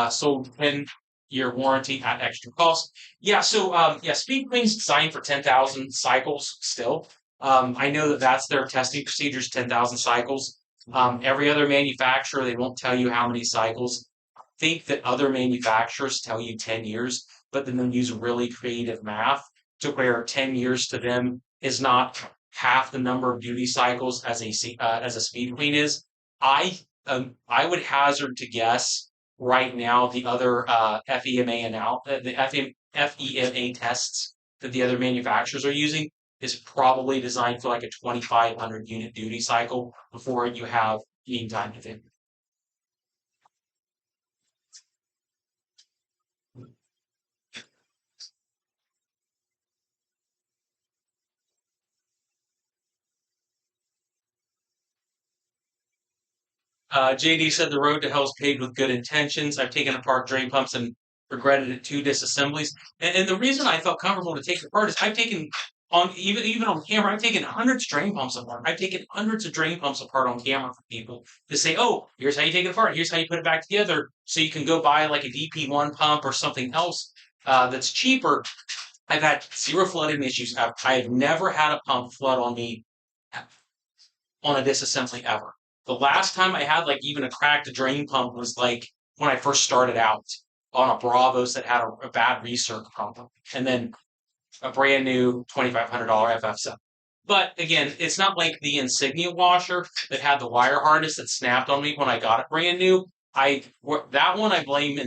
Sold 10-year warranty at extra cost. Yeah, so yeah, Speed Queen's designed for 10,000 cycles still. I know that that's their testing procedures, 10,000 cycles. Every other manufacturer, they won't tell you how many cycles. I think that other manufacturers tell you 10 years, but then they use really creative math to where 10 years to them is not half the number of duty cycles as a speed queen is. I would hazard to guess right now the other FEMA and out the FEMA tests that the other manufacturers are using is probably designed for like a 2,500 unit duty cycle before you have mean time to think. JD said the road to hell is paved with good intentions. I've taken apart drain pumps and regretted it two disassemblies. And the reason I felt comfortable to take it apart is I've taken on even on camera, I've taken hundreds of drain pumps apart. I've taken hundreds of drain pumps apart on camera for people to say, oh, here's how you take it apart. Here's how you put it back together. So you can go buy like a DP1 pump or something else that's cheaper. I've had zero flooding issues. I have never had a pump flood on me on a disassembly ever. The last time I had like even a cracked drain pump was like when I first started out on a Bravos that had a bad recirc pump, and then a brand new $2,500 FF7. But again, it's not like the Insignia washer that had the wire harness that snapped on me when I got it brand new. That one I blame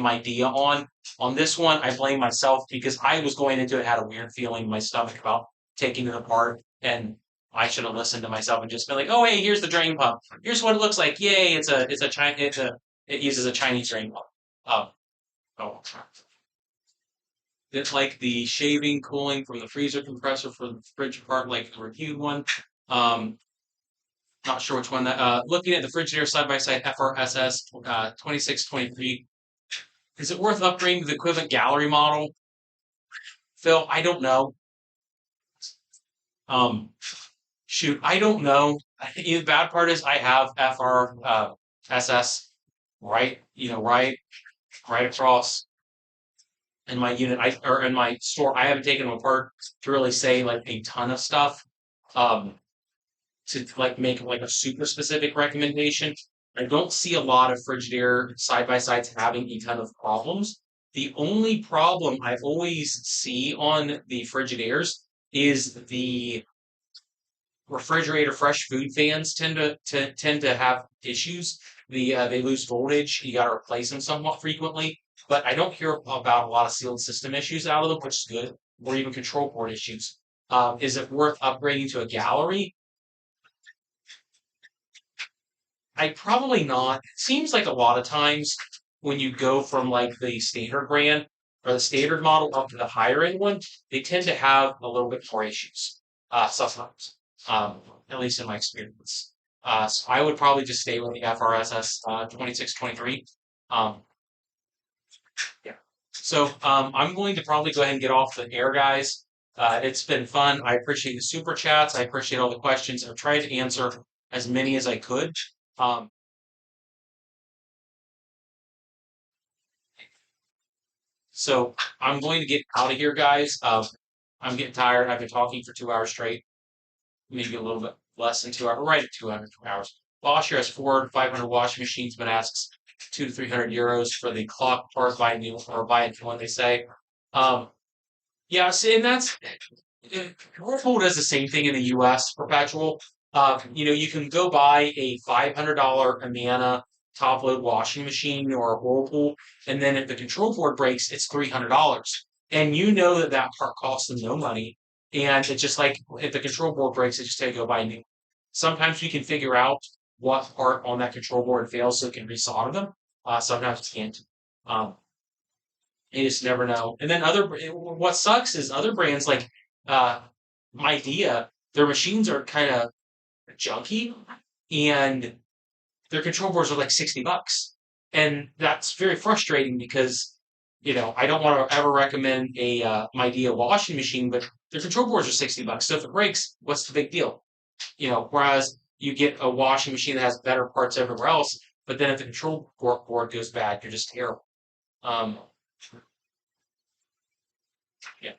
my Dia on. On this one, I blame myself because I was going into it had a weird feeling in my stomach about taking it apart, and I should have listened to myself and just been like, "Oh, hey, here's the drain pump. Here's what it looks like. Yay! It uses a Chinese drain pump." Um, oh, it's like the shaving cooling from the freezer compressor for the fridge part, like the reviewed one. Um, Not sure which one that. Looking at the Frigidaire side by side FRSS 2623, is it worth upgrading to the equivalent gallery model? Phil, I don't know. Um, Shoot, I don't know. The bad part is I have FR SS right across in my unit. Or in my store. I haven't taken them apart to really say like a ton of stuff. Um, to like make like a super specific recommendation. I don't see a lot of Frigidaire side by sides having a ton of problems. The only problem I always see on the Frigidaires is the refrigerator fresh food fans tend to have issues. They lose voltage. You got to replace them somewhat frequently. But I don't hear about a lot of sealed system issues out of them, which is good, or even control port issues. Is it worth upgrading to a gallery? I probably not. It seems like a lot of times when you go from like the standard brand, or the standard model up to the higher end one, they tend to have a little bit more issues sometimes, at least in my experience. So I would probably just stay with the FRSS 2623. Um, yeah. So I'm going to probably go ahead and get off the air, guys. It's been fun. I appreciate the super chats. I appreciate all the questions. I've tried to answer as many as I could. Um, so I'm going to get out of here, guys. I'm getting tired. I've been talking for 2 hours straight, maybe a little bit less than 2 hours, right at 2 hours. Bosch here has 500 washing machines, but asks 200 to 300 euros for the clock part buy new or buy a new one, they say. Um, yeah, see, and that's Whirlpool does the same thing in the U.S. Perpetual. You can go buy a $500 Amana top load washing machine or a Whirlpool, and then if the control board breaks, it's $300, and you know that that part costs them no money, and it's just like if the control board breaks, it's just to go buy a new. Sometimes we can figure out what part on that control board fails, so it can resolder them. Sometimes it can't. Um, you just never know. And then what sucks is other brands like uh, Idea, their machines are kind of junky, and their control boards are like $60, and that's very frustrating because I don't want to ever recommend a Idea washing machine, but their control boards are $60. So if it breaks, what's the big deal? Whereas you get a washing machine that has better parts everywhere else, but then if the control board goes bad, you're just terrible. Um, yeah.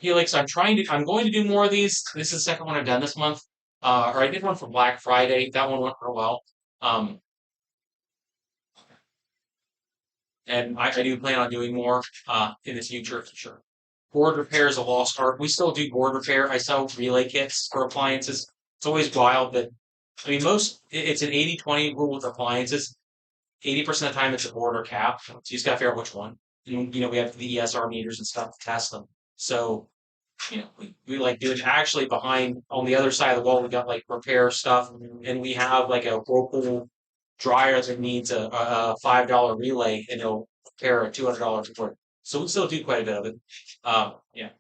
Felix, I'm going to do more of these. This is the second one I've done this month. Or I did one for Black Friday. That one went real well. Um, and I do plan on doing more in the future for sure. Board repair is a lost art. We still do board repair. I sell relay kits for appliances. It's always wild that, I mean, it's an 80-20 rule with appliances. 80% of the time it's a board or cap. So you just got to figure out which one. And, we have the ESR meters and stuff to test them. So we like do it actually behind on the other side of the wall. We got like repair stuff, and we have like a Whirlpool dryer that needs a $5 relay, and it'll repair a $200 report. So we still do quite a bit of it. Yeah.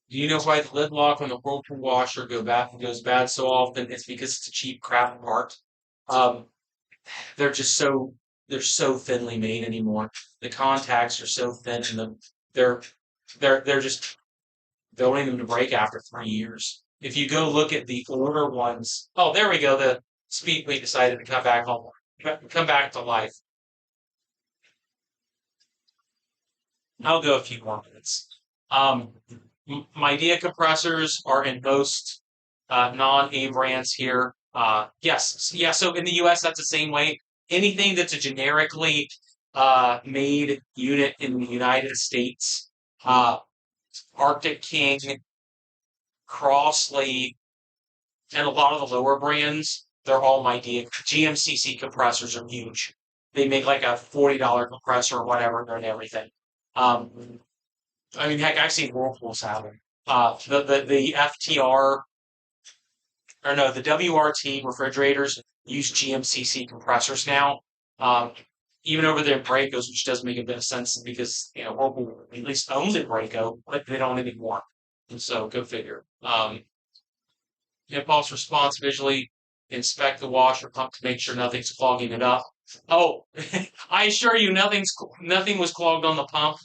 Do you know why the lid lock on the Whirlpool washer goes bad so often? It's because it's a cheap crap part. Um, they're just they're so thinly made anymore. The contacts are so thin, and they're they're just building them to break after 3 years. If you go look at the older ones, oh, there we go. The Speedway decided to come back to life. I'll go a few more minutes. Um, my Dia compressors are in most non-A brands here. Yes, yeah. So in the U.S., that's the same way. Anything that's a generically made unit in the United States, uh, Arctic King, Crossley, and a lot of the lower brands, they're all my GMCC compressors are huge. They make like a $40 compressor or whatever and everything. Um, I mean, heck, I've seen Whirlpools have them. The FTR, or no, the WRT refrigerators use GMCC compressors now. Um, even over there in Bracos, which does make a bit of sense because, Whirlpool at least owns it Braco, but they don't anymore. And so go figure. Impulse response visually inspect the washer pump to make sure nothing's clogging it up. Oh, I assure you, nothing was clogged on the pump.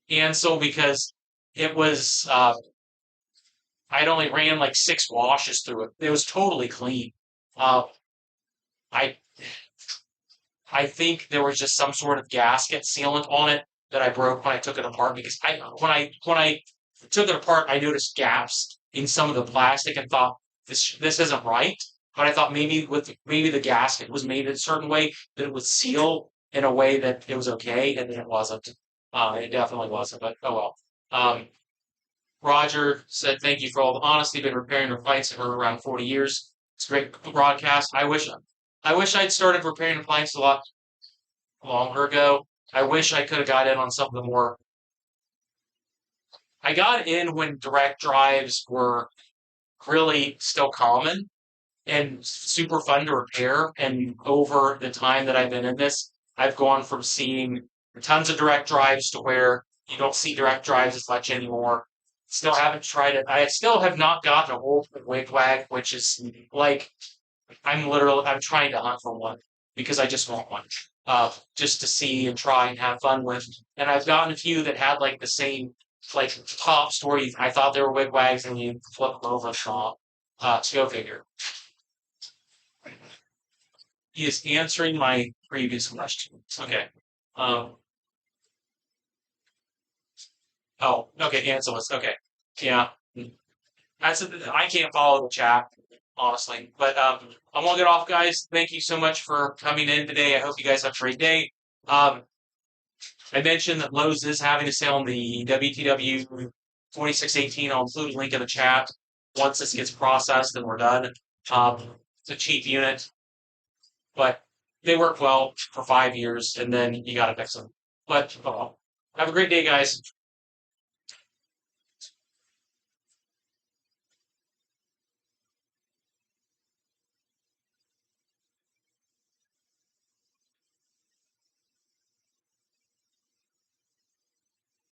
And so because it was, I'd only ran like 6 washes through it. It was totally clean. Uh, I I think there was just some sort of gasket sealant on it that I broke when I took it apart because when I took it apart, I noticed gaps in some of the plastic and thought this isn't right. But I thought maybe the gasket was made in a certain way that it would seal in a way that it was okay, and then it wasn't. It definitely wasn't. But oh well. Um, Roger said, "Thank you for all the honesty. Been repairing appliances for around 40 years. It's a great broadcast. I wish I'd started repairing appliances a lot longer ago. I wish I could have got in on some of the more. I got in when direct drives were really still common, and super fun to repair. And over the time that I've been in this, I've gone from seeing tons of direct drives to where you don't see direct drives as much anymore. Still haven't tried it. I still have not gotten a hold of Wigwag, which is like I'm trying to hunt for one because I just want one. Just to see and try and have fun with. And I've gotten a few that had like the same like top story. I thought they were wigwags and you flip them over and shop. So go figure. He is answering my previous question. Okay. Um, okay, answer was okay. Yeah. I can't follow the chat, honestly. But I'm gonna get off, guys. Thank you so much for coming in today. I hope you guys have a great day. Um, I mentioned that Lowe's is having a sale on the WTW 2618. I'll include a link in the chat once this gets processed and we're done. It's a cheap unit, but they work well for 5 years, and then you got to fix them. But have a great day, guys.